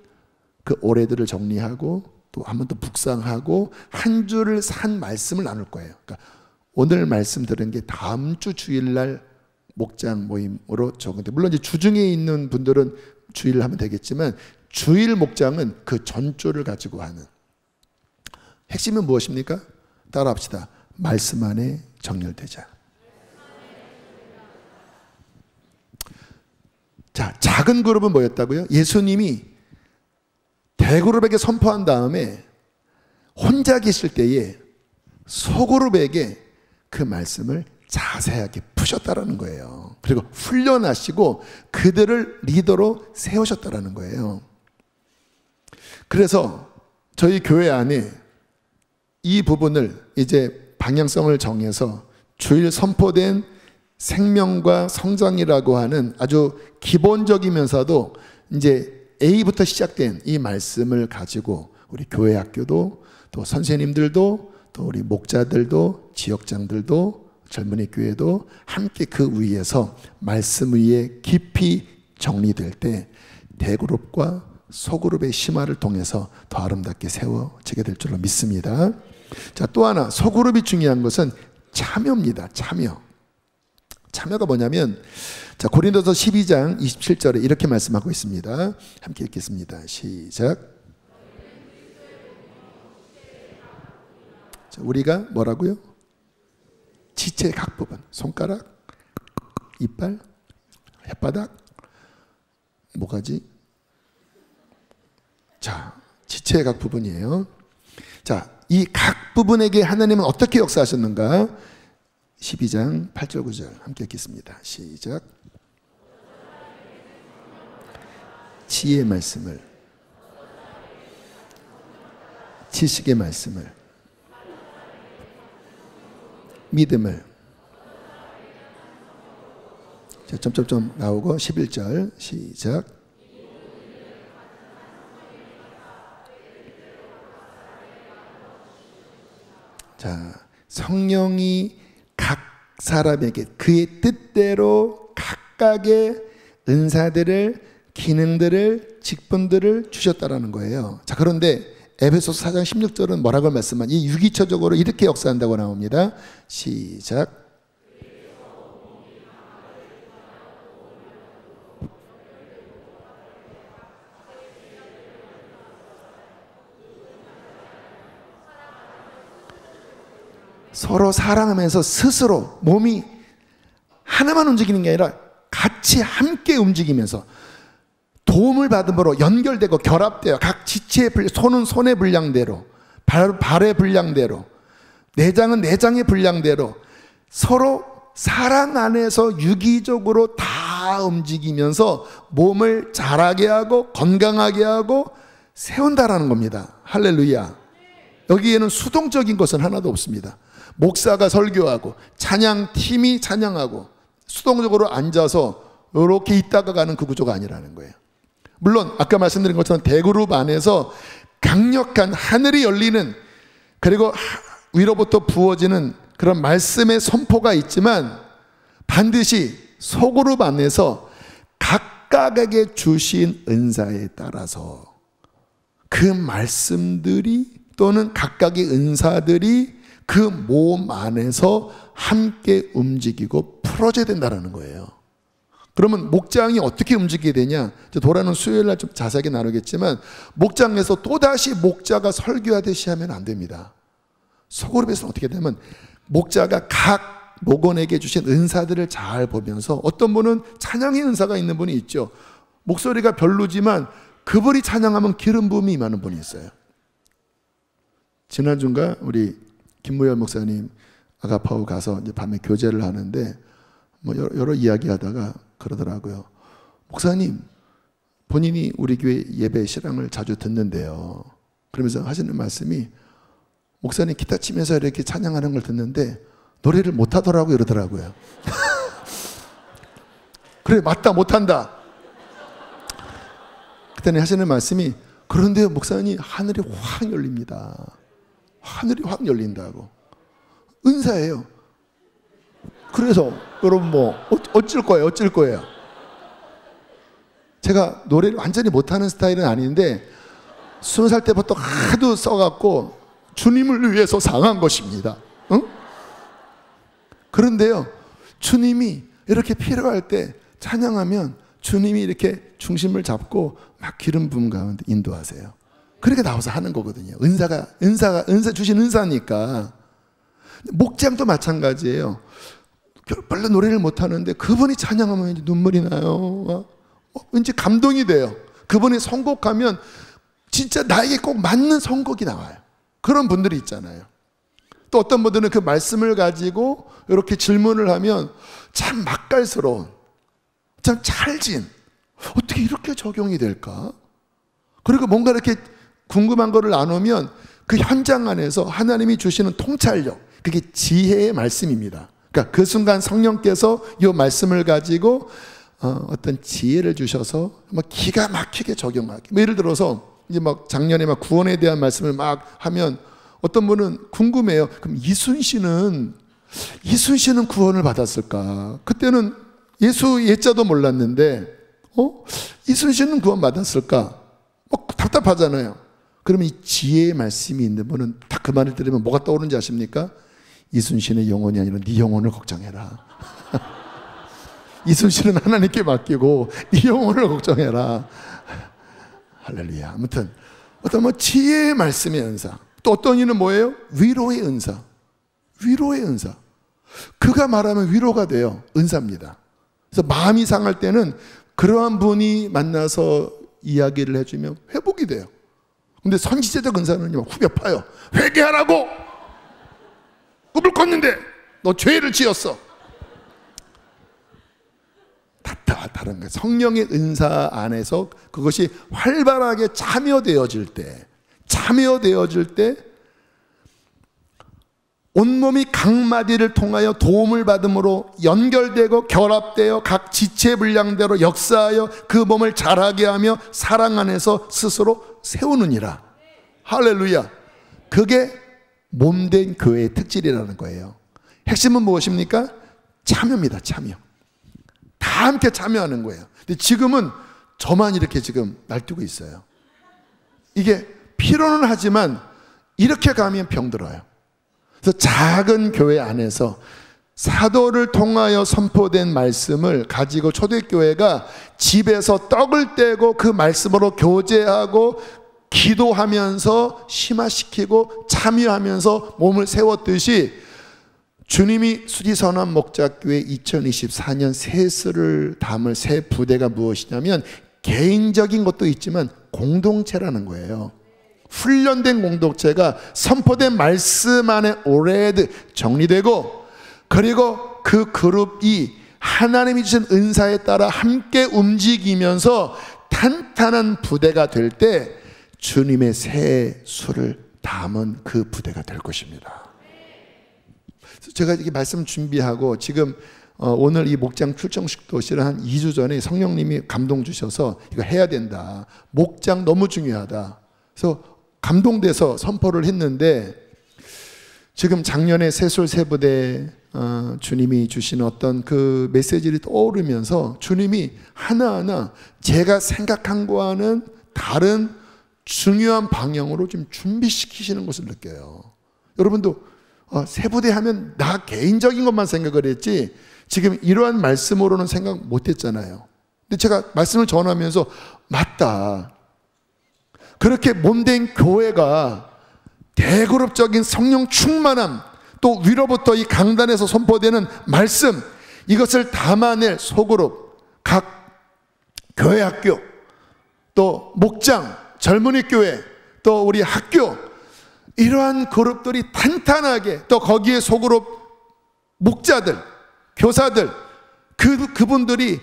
그 올해들을 정리하고 또 한 번 더 묵상하고 한 주를 산 말씀을 나눌 거예요. 그러니까 오늘 말씀 들은 게 다음 주 주일날 목장 모임으로 적은데, 물론 이제 주중에 있는 분들은 주일을 하면 되겠지만 주일 목장은 그 전주를 가지고 하는. 핵심은 무엇입니까? 따라합시다. 말씀 안에 정렬되자. 자, 작은 그룹은 뭐였다고요? 예수님이 대그룹에게 선포한 다음에 혼자 계실 때에 소그룹에게 그 말씀을 자세하게 푸셨다라는 거예요. 그리고 훈련하시고 그들을 리더로 세우셨다라는 거예요. 그래서 저희 교회 안에 이 부분을 이제 방향성을 정해서 주일 선포된 생명과 성장이라고 하는 아주 기본적이면서도 이제 A부터 시작된 이 말씀을 가지고 우리 교회 학교도, 또 선생님들도, 또 우리 목자들도, 지역장들도, 젊은이 교회도 함께 그 위에서 말씀 위에 깊이 정리될 때 대그룹과 소그룹의 심화를 통해서 더 아름답게 세워지게 될 줄로 믿습니다. 자, 또 하나 소그룹이 중요한 것은 참여입니다. 참여. 참여가 뭐냐면, 자, 고린도서 12장 27절에 이렇게 말씀하고 있습니다. 함께 읽겠습니다. 시작. 자, 우리가 뭐라고요? 지체의 각 부분, 손가락, 이빨, 혓바닥, 모가지. 자, 지체의 각 부분이에요. 자, 이 각 부분에게 하나님은 어떻게 역사하셨는가? 12장 8절 9절 함께 읽겠습니다. 시작. 지혜의 말씀을, 지식의 말씀을, 믿음을. 자, 점점점 나오고 11절 시작. 자, 성령이 각 사람에게 그의 뜻대로 각각의 은사들을, 기능들을, 직분들을 주셨다라는 거예요. 자, 그런데 에베소서 4장 16절은 뭐라고 말씀하니? 유기처적으로 이렇게 역사한다고 나옵니다. 시작. 서로 사랑하면서 스스로 몸이 하나만 움직이는 게 아니라 같이 함께 움직이면서 도움을 받음으로 연결되고 결합되어 각 지체의 손은 손의 분량대로, 발의 분량대로, 내장은 내장의 분량대로 서로 사랑 안에서 유기적으로 다 움직이면서 몸을 자라게 하고 건강하게 하고 세운다라는 겁니다. 할렐루야. 여기에는 수동적인 것은 하나도 없습니다. 목사가 설교하고 찬양팀이 찬양하고 수동적으로 앉아서 이렇게 있다가 가는 그 구조가 아니라는 거예요. 물론 아까 말씀드린 것처럼 대그룹 안에서 강력한 하늘이 열리는, 그리고 위로부터 부어지는 그런 말씀의 선포가 있지만 반드시 소그룹 안에서 각각에게 주신 은사에 따라서 그 말씀들이 또는 각각의 은사들이 그 몸 안에서 함께 움직이고 풀어져야 된다는 거예요. 그러면 목장이 어떻게 움직이게 되냐? 돌아오는 수요일 날 좀 자세하게 나누겠지만, 목장에서 또다시 목자가 설교하듯이 하면 안 됩니다. 소그룹에서는 어떻게 되면 목자가 각 목원에게 주신 은사들을 잘 보면서, 어떤 분은 찬양의 은사가 있는 분이 있죠. 목소리가 별로지만 그분이 찬양하면 기름 부음이 임하는 분이 있어요. 지난주인가 우리 김무열 목사님 아가파우 가서 이제 밤에 교제를 하는데 뭐 여러 이야기하다가 그러더라고요. 목사님, 본인이 우리 교회 예배 실황을 자주 듣는데요. 그러면서 하시는 말씀이, 목사님 기타 치면서 이렇게 찬양하는 걸 듣는데 노래를 못하더라고 이러더라고요. 그래, 맞다, 못한다. 그때는 하시는 말씀이, 그런데 목사님 하늘이 확 열립니다. 하늘이 확 열린다고. 은사예요. 그래서 여러분 뭐 어쩔 거예요? 어쩔 거예요? 제가 노래를 완전히 못하는 스타일은 아닌데 20살 때부터 하도 써갖고 주님을 위해서 상한 것입니다. 응? 그런데요, 주님이 이렇게 필요할 때 찬양하면 주님이 이렇게 중심을 잡고 막 기름 부음 가운데 인도하세요. 그렇게 나와서 하는 거거든요. 은사 주신 은사니까. 목장도 마찬가지예요. 별로 노래를 못하는데 그분이 찬양하면 왠지 눈물이 나요. 왠지 감동이 돼요. 그분이 선곡하면 진짜 나에게 꼭 맞는 선곡이 나와요. 그런 분들이 있잖아요. 또 어떤 분들은 그 말씀을 가지고 이렇게 질문을 하면 참 맛깔스러운, 참 찰진, 어떻게 이렇게 적용이 될까? 그리고 뭔가 이렇게 궁금한 거를 나누면 그 현장 안에서 하나님이 주시는 통찰력, 그게 지혜의 말씀입니다. 그러니까 그 순간 성령께서 이 말씀을 가지고 어떤 지혜를 주셔서 막 기가 막히게 적용하게. 뭐 예를 들어서 이제 막 작년에 막 구원에 대한 말씀을 막 하면 어떤 분은 궁금해요. 그럼 이순신은 구원을 받았을까? 그때는 예수 예자도 몰랐는데 이순신은 구원 받았을까? 답답하잖아요. 그러면 이 지혜의 말씀이 있는 분은 딱 그 말을 들으면 뭐가 떠오르는지 아십니까? 이순신의 영혼이 아니라 네 영혼을 걱정해라. 이순신은 하나님께 맡기고 이 영혼을 걱정해라. 할렐루야. 아무튼 어떤 뭐 지혜의 말씀의 은사, 또 어떤 이는 뭐예요? 위로의 은사. 위로의 은사. 그가 말하면 위로가 돼요. 은사입니다. 그래서 마음이 상할 때는 그러한 분이 만나서 이야기를 해주면 회복이 돼요. 근데 선지자적 은사는 후벼 파요. 회개하라고! 꿈을 꿨는데 너 죄를 지었어. 다 다른 거예요. 성령의 은사 안에서 그것이 활발하게 참여되어질 때, 온몸이 각마디를 통하여 도움을 받음으로 연결되고 결합되어 각 지체 분량대로 역사하여 그 몸을 자라게 하며 사랑 안에서 스스로 세우느니라. 할렐루야. 그게 몸된 교회의 특질이라는 거예요. 핵심은 무엇입니까? 참여입니다. 참여. 다 함께 참여하는 거예요. 근데 지금은 저만 이렇게 지금 날뛰고 있어요. 이게 필요는 하지만 이렇게 가면 병들어요. 그래서 작은 교회 안에서 사도를 통하여 선포된 말씀을 가지고 초대교회가 집에서 떡을 떼고 그 말씀으로 교제하고 기도하면서 심화시키고 참여하면서 몸을 세웠듯이 주님이 수지선한 목자교회 2024년 새수를 담을 새 부대가 무엇이냐면 개인적인 것도 있지만 공동체라는 거예요. 훈련된 공동체가 선포된 말씀 안에 오래듯 정리되고, 그리고 그 그룹이 하나님이 주신 은사에 따라 함께 움직이면서 탄탄한 부대가 될 때 주님의 새 수를 담은 그 부대가 될 것입니다. 제가 이렇게 말씀 준비하고 지금 오늘 이 목장 출정식도 실은 한 2주 전에 성령님이 감동 주셔서 이거 해야 된다. 목장 너무 중요하다. 그래서 감동돼서 선포를 했는데, 지금 작년에 새술 새부대 주님이 주신 어떤 그 메시지를 떠오르면서 주님이 하나하나 제가 생각한 거와는 다른 중요한 방향으로 좀 준비시키시는 것을 느껴요. 여러분도 새부대 하면 나 개인적인 것만 생각을 했지 지금 이러한 말씀으로는 생각 못 했잖아요. 근데 제가 말씀을 전하면서 맞다. 그렇게 몸된 교회가 대그룹적인 성령 충만함, 또 위로부터 이 강단에서 선포되는 말씀, 이것을 담아낼 소그룹, 각 교회 학교, 또 목장, 젊은이 교회, 또 우리 학교, 이러한 그룹들이 탄탄하게, 또 거기에 소그룹 목자들, 교사들, 그분들이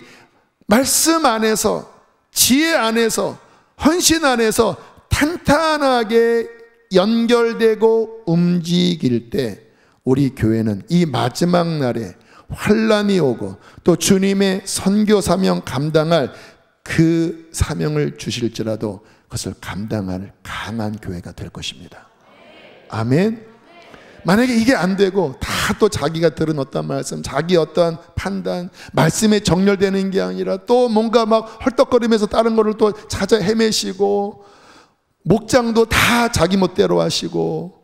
말씀 안에서, 지혜 안에서, 헌신 안에서 탄탄하게 연결되고 움직일 때 우리 교회는 이 마지막 날에 환난이 오고 또 주님의 선교 사명 감당할 그 사명을 주실지라도 그것을 감당할 강한 교회가 될 것입니다. 아멘. 만약에 이게 안 되고 다 또 자기가 들은 어떤 말씀, 자기 어떤 판단, 말씀에 정렬되는 게 아니라 또 뭔가 막 헐떡거리면서 다른 거를 또 찾아 헤매시고, 목장도 다 자기 멋대로 하시고,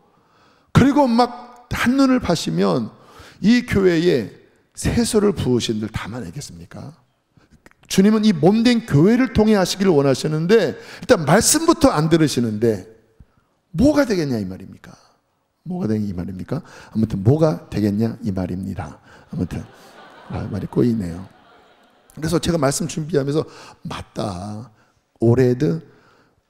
그리고 막 한눈을 파시면 이 교회에 세수를 부으신 들 담아내겠습니까? 주님은 이 몸된 교회를 통해 하시기를 원하시는데 일단 말씀부터 안 들으시는데 뭐가 되겠냐 이 말입니까? 뭐가 되겠냐 이 말입니까? 아무튼 뭐가 되겠냐 이 말입니다. 아무튼 말이 꼬이네요. 그래서 제가 말씀 준비하면서 맞다. 올해도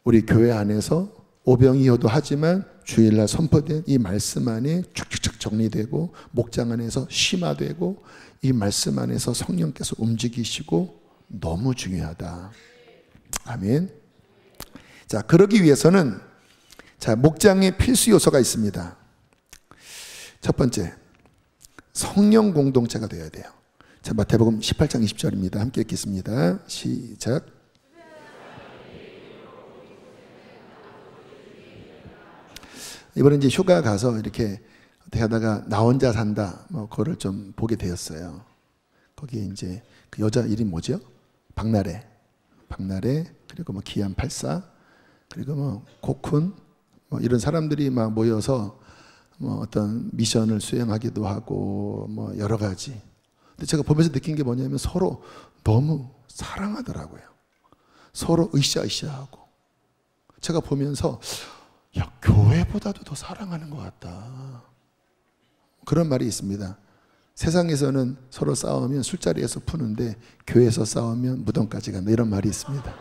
우리 교회 안에서 오병이어도 하지만 주일날 선포된 이 말씀 안에 쫙쫙쫙 정리되고 목장 안에서 심화되고 이 말씀 안에서 성령께서 움직이시고 너무 중요하다. 아멘. 자, 그러기 위해서는 자, 목장의 필수 요소가 있습니다. 첫 번째, 성령 공동체가 되어야 돼요. 자, 마태복음 18장 20절입니다. 함께 읽겠습니다. 시작. 이번에 이제 휴가 가서 이렇게 어떻게 하다가 나 혼자 산다, 뭐 그거를 좀 보게 되었어요. 거기에 이제 그 여자 이름 뭐죠? 박나래, 그리고 뭐 기안 84, 그리고 뭐 고쿤, 뭐 이런 사람들이 막 모여서 뭐 어떤 미션을 수행하기도 하고 뭐 여러 가지. 근데 제가 보면서 느낀 게 뭐냐면 서로 너무 사랑하더라고요. 서로 으쌰으쌰하고. 제가 보면서 야, 교회보다도 더 사랑하는 것 같다. 그런 말이 있습니다. 세상에서는 서로 싸우면 술자리에서 푸는데 교회에서 싸우면 무덤까지 간다. 이런 말이 있습니다.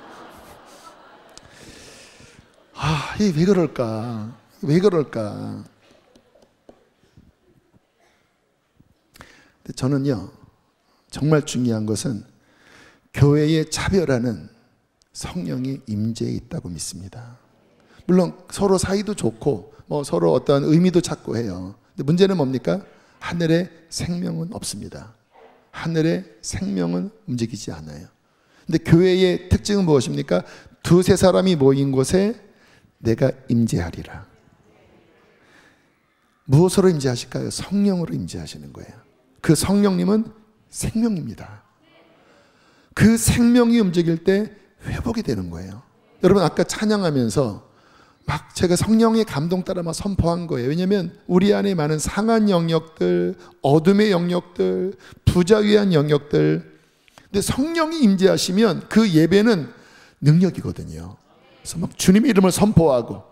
아, 이게 왜 그럴까? 왜 그럴까? 근데 저는요, 정말 중요한 것은 교회의 차별화는 성령의 임재에 있다고 믿습니다. 물론 서로 사이도 좋고 뭐 서로 어떠한 의미도 찾고 해요. 근데 문제는 뭡니까? 하늘에 생명은 없습니다. 하늘에 생명은 움직이지 않아요. 근데 교회의 특징은 무엇입니까? 두세 사람이 모인 곳에 내가 임재하리라. 무엇으로 임재하실까요? 성령으로 임재하시는 거예요. 그 성령님은 생명입니다. 그 생명이 움직일 때 회복이 되는 거예요. 여러분 아까 찬양하면서 막 제가 성령의 감동 따라 막 선포한 거예요. 왜냐하면 우리 안에 많은 상한 영역들, 어둠의 영역들, 부자위한 영역들. 근데 성령이 임재하시면 그 예배는 능력이거든요. 그래서 막 주님의 이름을 선포하고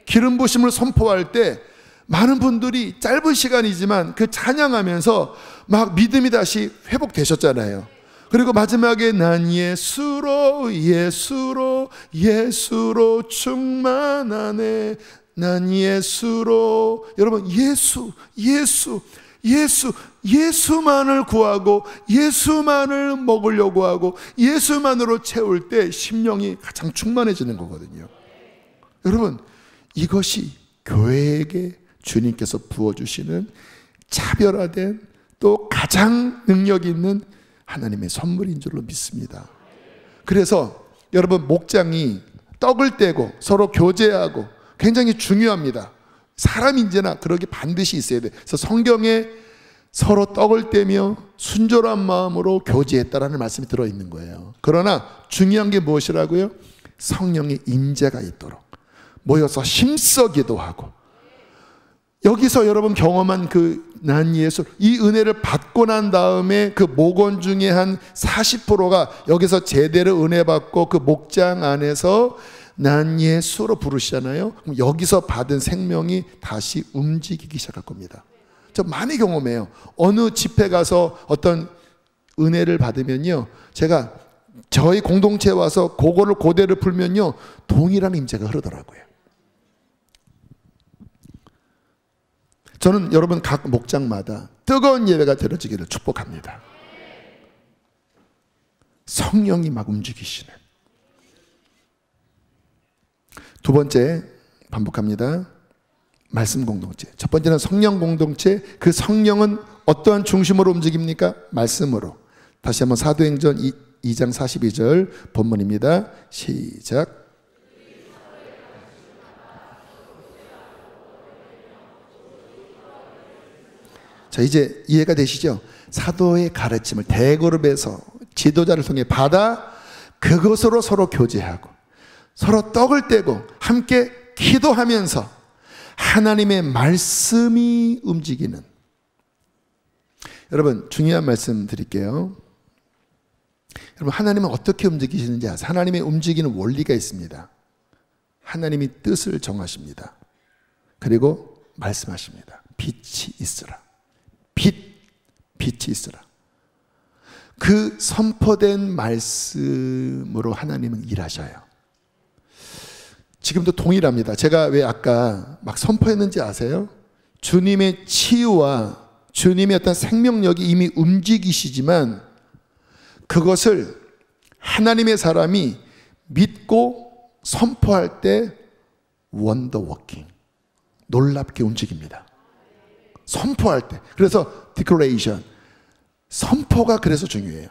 기름 부심을 선포할 때 많은 분들이 짧은 시간이지만 그 찬양하면서 막 믿음이 다시 회복되셨잖아요. 그리고 마지막에 난 예수로 충만하네. 난 예수로. 여러분 예수만을 구하고 예수만을 먹으려고 하고 예수만으로 채울 때 심령이 가장 충만해지는 거거든요. 여러분 이것이 교회에게 주님께서 부어주시는 차별화된 또 가장 능력 있는 하나님의 선물인 줄로 믿습니다. 그래서 여러분 목장이 떡을 떼고 서로 교제하고 굉장히 중요합니다. 사람인지나 그러기 반드시 있어야 돼. 그래서 성경에 서로 떡을 떼며 순조로운 마음으로 교제했다라는 말씀이 들어있는 거예요. 그러나 중요한 게 무엇이라고요? 성령의 임재가 있도록 모여서 힘써 기도하고, 여기서 여러분 경험한 그 난 예수, 이 은혜를 받고 난 다음에 그 목원 중에 한 40%가 여기서 제대로 은혜 받고 그 목장 안에서 난 예수로 부르시잖아요. 그럼 여기서 받은 생명이 다시 움직이기 시작할 겁니다. 저 많이 경험해요. 어느 집회 가서 어떤 은혜를 받으면요, 제가 저희 공동체에 와서 그거를 고대를 풀면요 동일한 임재가 흐르더라고요. 저는 여러분 각 목장마다 뜨거운 예배가 드려지기를 축복합니다. 성령이 막 움직이시는. 두 번째 반복합니다. 말씀 공동체. 첫 번째는 성령 공동체. 그 성령은 어떠한 중심으로 움직입니까? 말씀으로. 다시 한번 사도행전 2장 42절 본문입니다. 시작. 자, 이제 이해가 되시죠? 사도의 가르침을 대그룹에서 지도자를 통해 받아 그것으로 서로 교제하고 서로 떡을 떼고 함께 기도하면서 하나님의 말씀이 움직이는. 여러분 중요한 말씀 드릴게요. 여러분 하나님은 어떻게 움직이시는지 아세요? 하나님의 움직이는 원리가 있습니다. 하나님이 뜻을 정하십니다. 그리고 말씀하십니다. 빛이 있으라. 빛이 있으라. 그 선포된 말씀으로 하나님은 일하셔요. 지금도 동일합니다. 제가 왜 아까 막 선포했는지 아세요? 주님의 치유와 주님의 어떤 생명력이 이미 움직이시지만 그것을 하나님의 사람이 믿고 선포할 때 원더워킹, 놀랍게 움직입니다. 선포할 때. 그래서 디클레이션, 선포가 그래서 중요해요.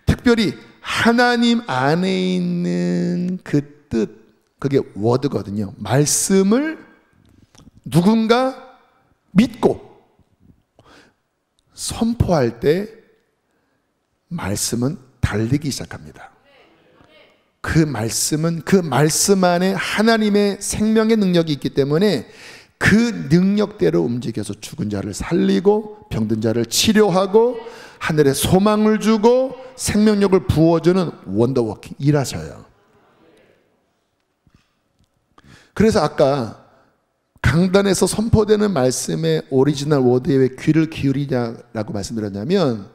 특별히 하나님 안에 있는 그 뜻, 그게 워드거든요. 말씀을 누군가 믿고 선포할 때 말씀은 달리기 시작합니다. 그 말씀은 그 말씀 안에 하나님의 생명의 능력이 있기 때문에 그 능력대로 움직여서 죽은 자를 살리고 병든 자를 치료하고 하늘에 소망을 주고 생명력을 부어주는 원더워킹 일하셔요. 그래서 아까 강단에서 선포되는 말씀의 오리지널 워드에 왜 귀를 기울이냐라고 말씀드렸냐면,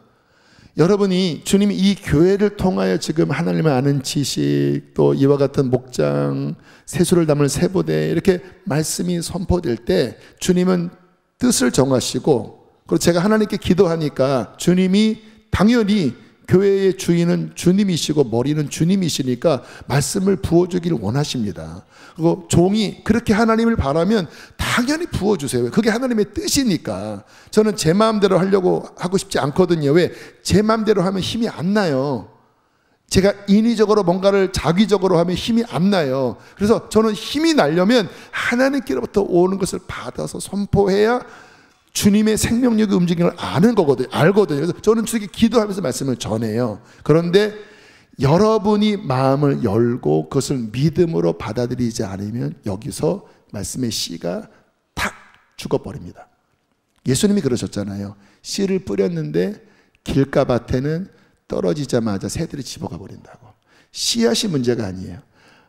여러분이 주님이 이 교회를 통하여 지금 하나님을 아는 지식, 또 이와 같은 목장, 세수를 담을 세보대 이렇게 말씀이 선포될 때 주님은 뜻을 정하시고, 그리고 제가 하나님께 기도하니까 주님이 당연히 교회의 주인은 주님이시고 머리는 주님이시니까 말씀을 부어주기를 원하십니다. 그리고 종이 그렇게 하나님을 바라면 당연히 부어주세요. 그게 하나님의 뜻이니까. 저는 제 마음대로 하려고 하고 싶지 않거든요. 왜? 제 마음대로 하면 힘이 안 나요. 제가 인위적으로 뭔가를 자기적으로 하면 힘이 안 나요. 그래서 저는 힘이 나려면 하나님께로부터 오는 것을 받아서 선포해야 주님의 생명력이 움직이는 걸 알거든요. 그래서 저는 주께 기도하면서 말씀을 전해요. 그런데 여러분이 마음을 열고 그것을 믿음으로 받아들이지 않으면 여기서 말씀의 씨가 탁 죽어버립니다. 예수님이 그러셨잖아요. 씨를 뿌렸는데 길가밭에는 떨어지자마자 새들이 집어가 버린다고. 씨앗이 문제가 아니에요.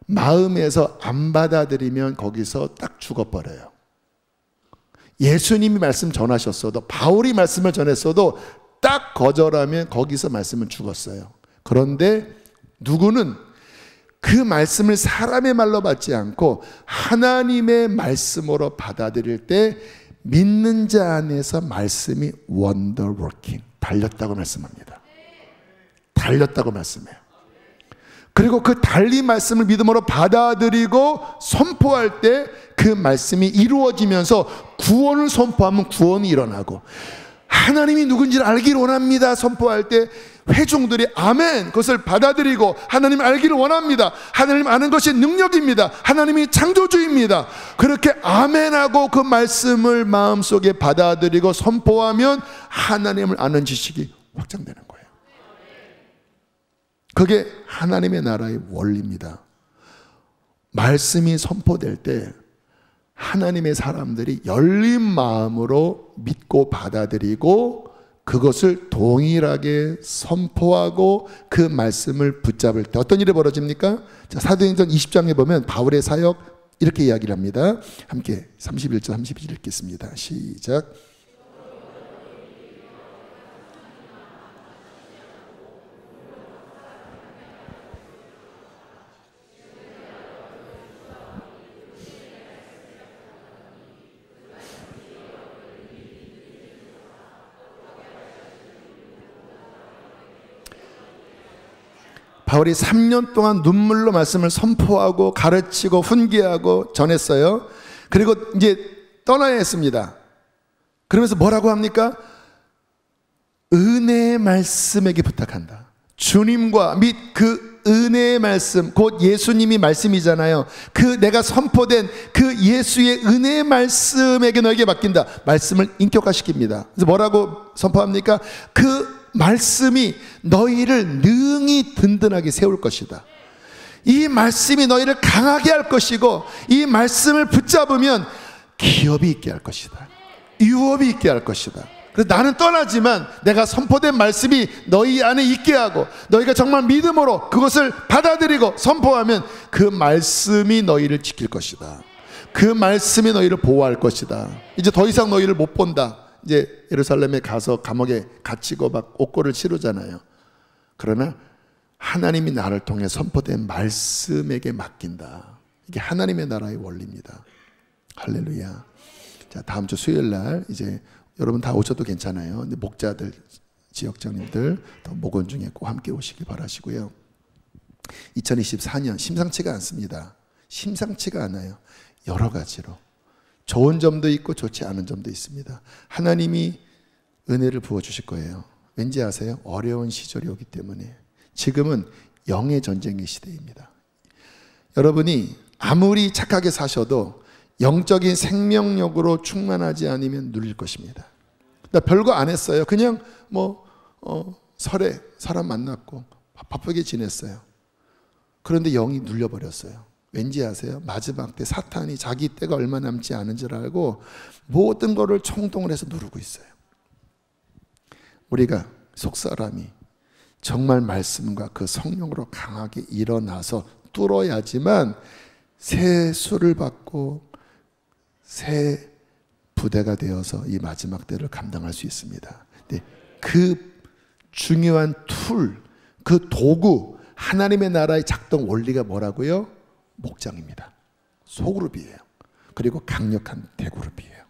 마음에서 안 받아들이면 거기서 딱 죽어버려요. 예수님이 말씀 전하셨어도, 바울이 말씀을 전했어도 딱 거절하면 거기서 말씀은 죽었어요. 그런데 누구는 그 말씀을 사람의 말로 받지 않고 하나님의 말씀으로 받아들일 때 믿는 자 안에서 말씀이 원더워킹, 달렸다고 말씀합니다. 달렸다고 말씀해요. 그리고 그 달린 말씀을 믿음으로 받아들이고 선포할 때 그 말씀이 이루어지면서 구원을 선포하면 구원이 일어나고, 하나님이 누군지를 알기를 원합니다 선포할 때 회중들이 아멘, 그것을 받아들이고 하나님 알기를 원합니다. 하나님 아는 것이 능력입니다. 하나님이 창조주입니다. 그렇게 아멘하고 그 말씀을 마음속에 받아들이고 선포하면 하나님을 아는 지식이 확장되는 거예요. 그게 하나님의 나라의 원리입니다. 말씀이 선포될 때 하나님의 사람들이 열린 마음으로 믿고 받아들이고 그것을 동일하게 선포하고 그 말씀을 붙잡을 때 어떤 일이 벌어집니까? 자, 사도행전 20장에 보면 바울의 사역 이렇게 이야기를 합니다. 함께 31절 32절 읽겠습니다. 시작. 바울이 3년 동안 눈물로 말씀을 선포하고 가르치고 훈계하고 전했어요. 그리고 이제 떠나야 했습니다. 그러면서 뭐라고 합니까? 은혜의 말씀에게 부탁한다. 주님과 및 그 은혜의 말씀, 곧 예수님이 말씀이잖아요. 그 내가 선포된 그 예수의 은혜의 말씀에게 너에게 맡긴다. 말씀을 인격화시킵니다. 그래서 뭐라고 선포합니까? 그 말씀이 너희를 능히 든든하게 세울 것이다. 이 말씀이 너희를 강하게 할 것이고, 이 말씀을 붙잡으면 기업이 있게 할 것이다. 유업이 있게 할 것이다. 그래서 나는 떠나지만 내가 선포된 말씀이 너희 안에 있게 하고, 너희가 정말 믿음으로 그것을 받아들이고 선포하면 그 말씀이 너희를 지킬 것이다. 그 말씀이 너희를 보호할 것이다. 이제 더 이상 너희를 못 본다. 이제 예루살렘에 가서 감옥에 갇히고 막 옥고를 치르잖아요. 그러나 하나님이 나를 통해 선포된 말씀에게 맡긴다. 이게 하나님의 나라의 원리입니다. 할렐루야. 자, 다음 주 수요일 날 이제 여러분 다 오셔도 괜찮아요. 근데 목자들, 지역장님들 또 목원 중에 꼭 함께 오시길 바라시고요. 2024년 심상치가 않습니다. 심상치가 않아요. 여러 가지로. 좋은 점도 있고 좋지 않은 점도 있습니다. 하나님이 은혜를 부어주실 거예요. 왠지 아세요? 어려운 시절이 오기 때문에. 지금은 영의 전쟁의 시대입니다. 여러분이 아무리 착하게 사셔도 영적인 생명력으로 충만하지 않으면 눌릴 것입니다. 나 별거 안 했어요. 그냥 설에 사람 만났고 바쁘게 지냈어요. 그런데 영이 눌려버렸어요. 왠지 아세요? 마지막 때 사탄이 자기 때가 얼마 남지 않은 줄 알고 모든 것을 총동을 해서 누르고 있어요. 우리가 속사람이 정말 말씀과 그 성령으로 강하게 일어나서 뚫어야지만 새 수를 받고 새 부대가 되어서 이 마지막 때를 감당할 수 있습니다. 근데 그 중요한 툴, 그 도구, 하나님의 나라의 작동 원리가 뭐라고요? 목장입니다. 소그룹이에요. 그리고 강력한 대그룹이에요.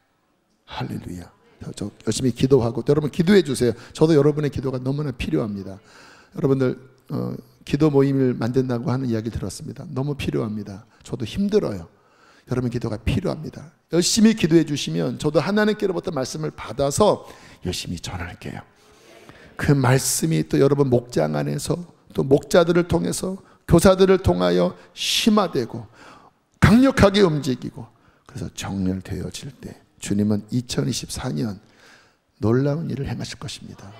할렐루야. 저 열심히 기도하고, 여러분 기도해 주세요. 저도 여러분의 기도가 너무나 필요합니다. 여러분들 기도 모임을 만든다고 하는 이야기 들었습니다. 너무 필요합니다. 저도 힘들어요. 여러분 기도가 필요합니다. 열심히 기도해 주시면 저도 하나님께로부터 말씀을 받아서 열심히 전할게요. 그 말씀이 또 여러분 목장 안에서, 또 목자들을 통해서, 교사들을 통하여 심화되고 강력하게 움직이고, 그래서 정렬되어질 때 주님은 2024년 놀라운 일을 행하실 것입니다.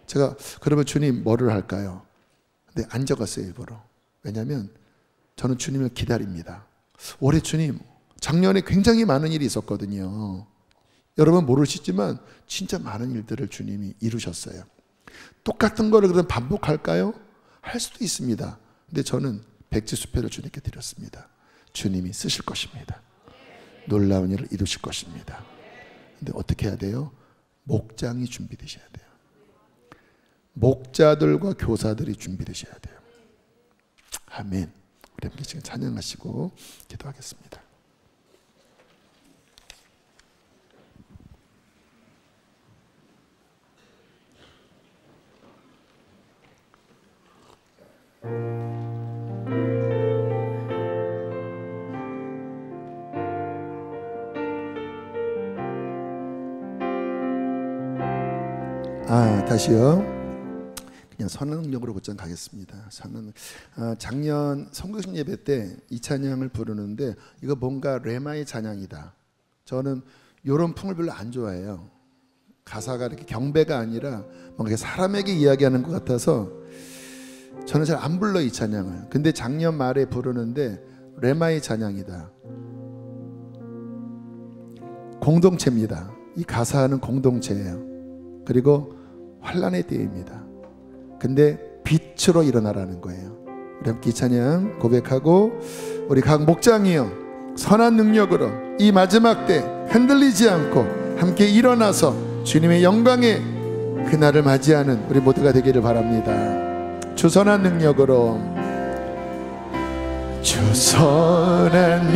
제가 그러면 주님 뭐를 할까요? 근데 안 적었어요, 일부러. 왜냐하면 저는 주님을 기다립니다. 올해 주님, 작년에 굉장히 많은 일이 있었거든요. 여러분 모르시지만 진짜 많은 일들을 주님이 이루셨어요. 똑같은 거를 그럼 반복할까요? 할 수도 있습니다. 근데 저는 백지수표를 주님께 드렸습니다. 주님이 쓰실 것입니다. 놀라운 일을 이루실 것입니다. 근데 어떻게 해야 돼요? 목장이 준비되셔야 돼요. 목자들과 교사들이 준비되셔야 돼요. 아멘. 우리 함께 지금 찬양하시고 기도하겠습니다. 다시요. 그냥 선한 능력으로 곧장 가겠습니다. 작년 성교식 예배 때 이 찬양을 부르는데 이거 뭔가 레마의 찬양이다. 저는 이런 풍을 별로 안 좋아해요. 가사가 이렇게 경배가 아니라 뭔가 사람에게 이야기하는 것 같아서 저는 잘 안 불러 이 찬양을. 근데 작년 말에 부르는데 레마의 찬양이다. 공동체입니다. 이 가사는 공동체예요. 그리고 환난의 때입니다. 근데 빛으로 일어나라는 거예요. 우리 함께 이 찬양 고백하고, 우리 각 목장이요 선한 능력으로 이 마지막 때 흔들리지 않고 함께 일어나서 주님의 영광의 그날을 맞이하는 우리 모두가 되기를 바랍니다. 주 선한 능력으로, 주 선한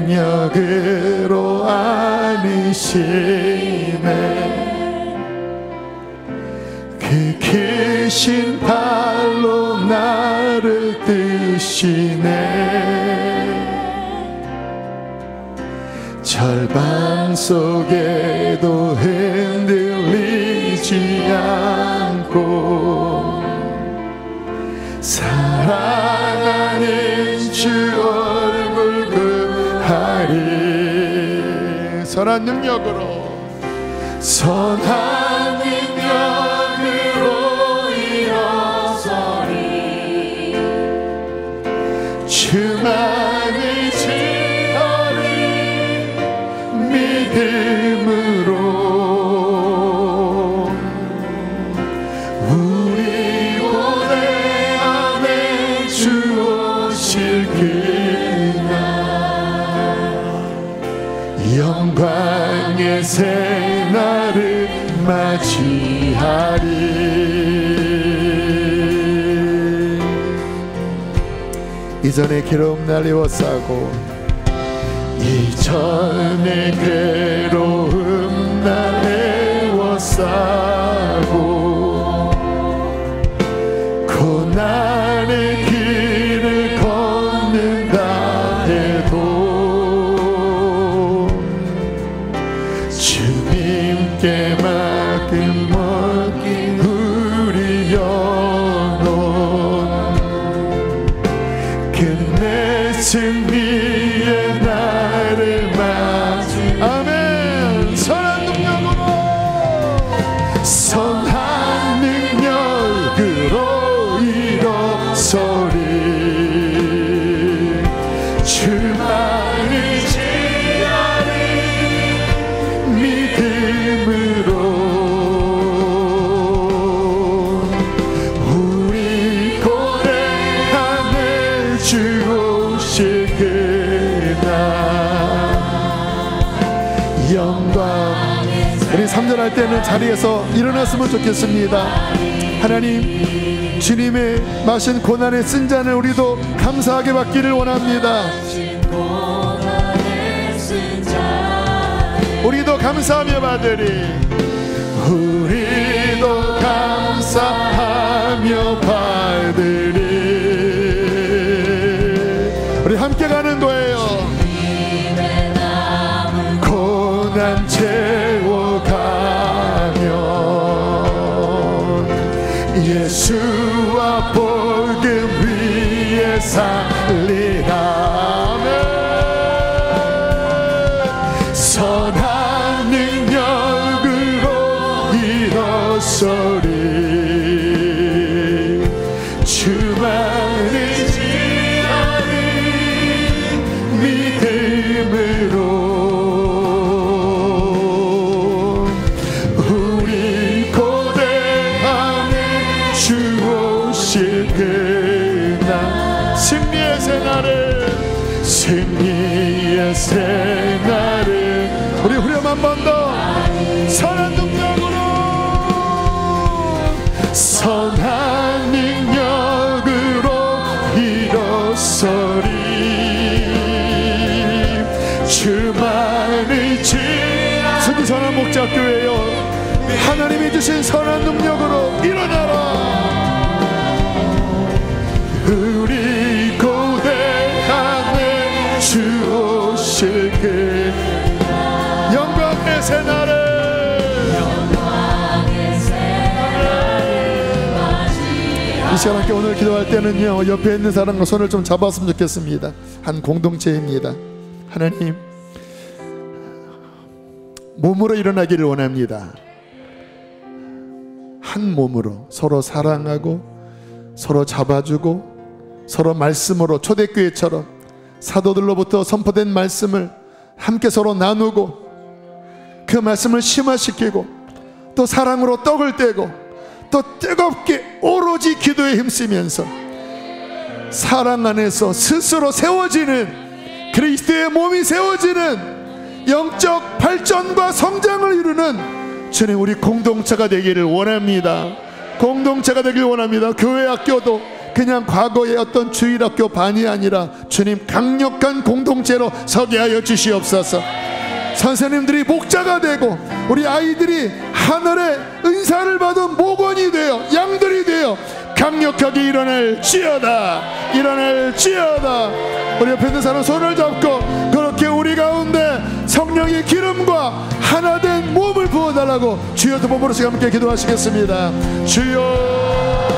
능력으로 안으시네. 그 크신 발로 나를 드시네. 절반 속에도 흔들리지 않고 사랑하는 주 얼굴 구하리. 선한 능력으로, 선한 능력으로 일어서리. 주만을 지어리. 믿음으로 우리 고뇌함에 주 오실 그날 영광의 새날을 맞이하리. 이전의 괴로움 날리워 싸고, 이전의 괴로움 날리워 싸고, 고난의 길을 걷는다 해도 주님께 맡긴 먹긴 우리 영혼 끝내 승리의 날을 맞이. 아멘. 선한 능력으로, 선한 능력으로 일어서리. 주만을 지어리. 믿음으로 3절 할 때는 자리에서 일어났으면 좋겠습니다. 하나님, 주님의 마신 고난의 쓴 잔을 우리도 감사하게 받기를 원합니다. 우리도 감사하며 받으리. 우리도 감사하며 받으리. 우리 함께 가는 거예요. 고난 채워가면 예수와 복음 위에 살리라. 선한 능력으로 일어서리. 주만을 지하는 믿음으로 우리 고대하는 주 오실 그날 승리의 생활을 우리 후렴 한 번 더. 선한 능력으로 일어서리. 주만을 지하 승리 선한 목자교회요, 하나님이 주신 선한 능력으로 일어나라. 우리 고대하는 주 오실 그 영광의 새날을 이 시간 함께 오늘 기도할 때는요, 옆에 있는 사람과 손을 좀 잡았으면 좋겠습니다. 한 공동체입니다. 하나님, 몸으로 일어나기를 원합니다. 한 몸으로 서로 사랑하고 서로 잡아주고 서로 말씀으로 초대교회처럼 사도들로부터 선포된 말씀을 함께 서로 나누고 그 말씀을 심화시키고 또 사랑으로 떡을 떼고 또 뜨겁게 오로지 기도에 힘쓰면서 사랑 안에서 스스로 세워지는 그리스도의 몸이 세워지는 영적 발전과 성장을 이루는 주님, 우리 공동체가 되기를 원합니다. 공동체가 되길 원합니다. 교회 학교도 그냥 과거의 어떤 주일학교 반이 아니라 주님, 강력한 공동체로 서게 하여 주시옵소서. 선생님들이 목자가 되고 우리 아이들이 하늘의 은사를 받은 목원이 되어 양들이 되어 강력하게 일어날지어다. 우리 옆에 있는 사람 손을 잡고 그렇게 우리 가운데 성령의 기름과 하나된 몸을 부어달라고 주여 두 번으로 함께 기도하시겠습니다. 주여.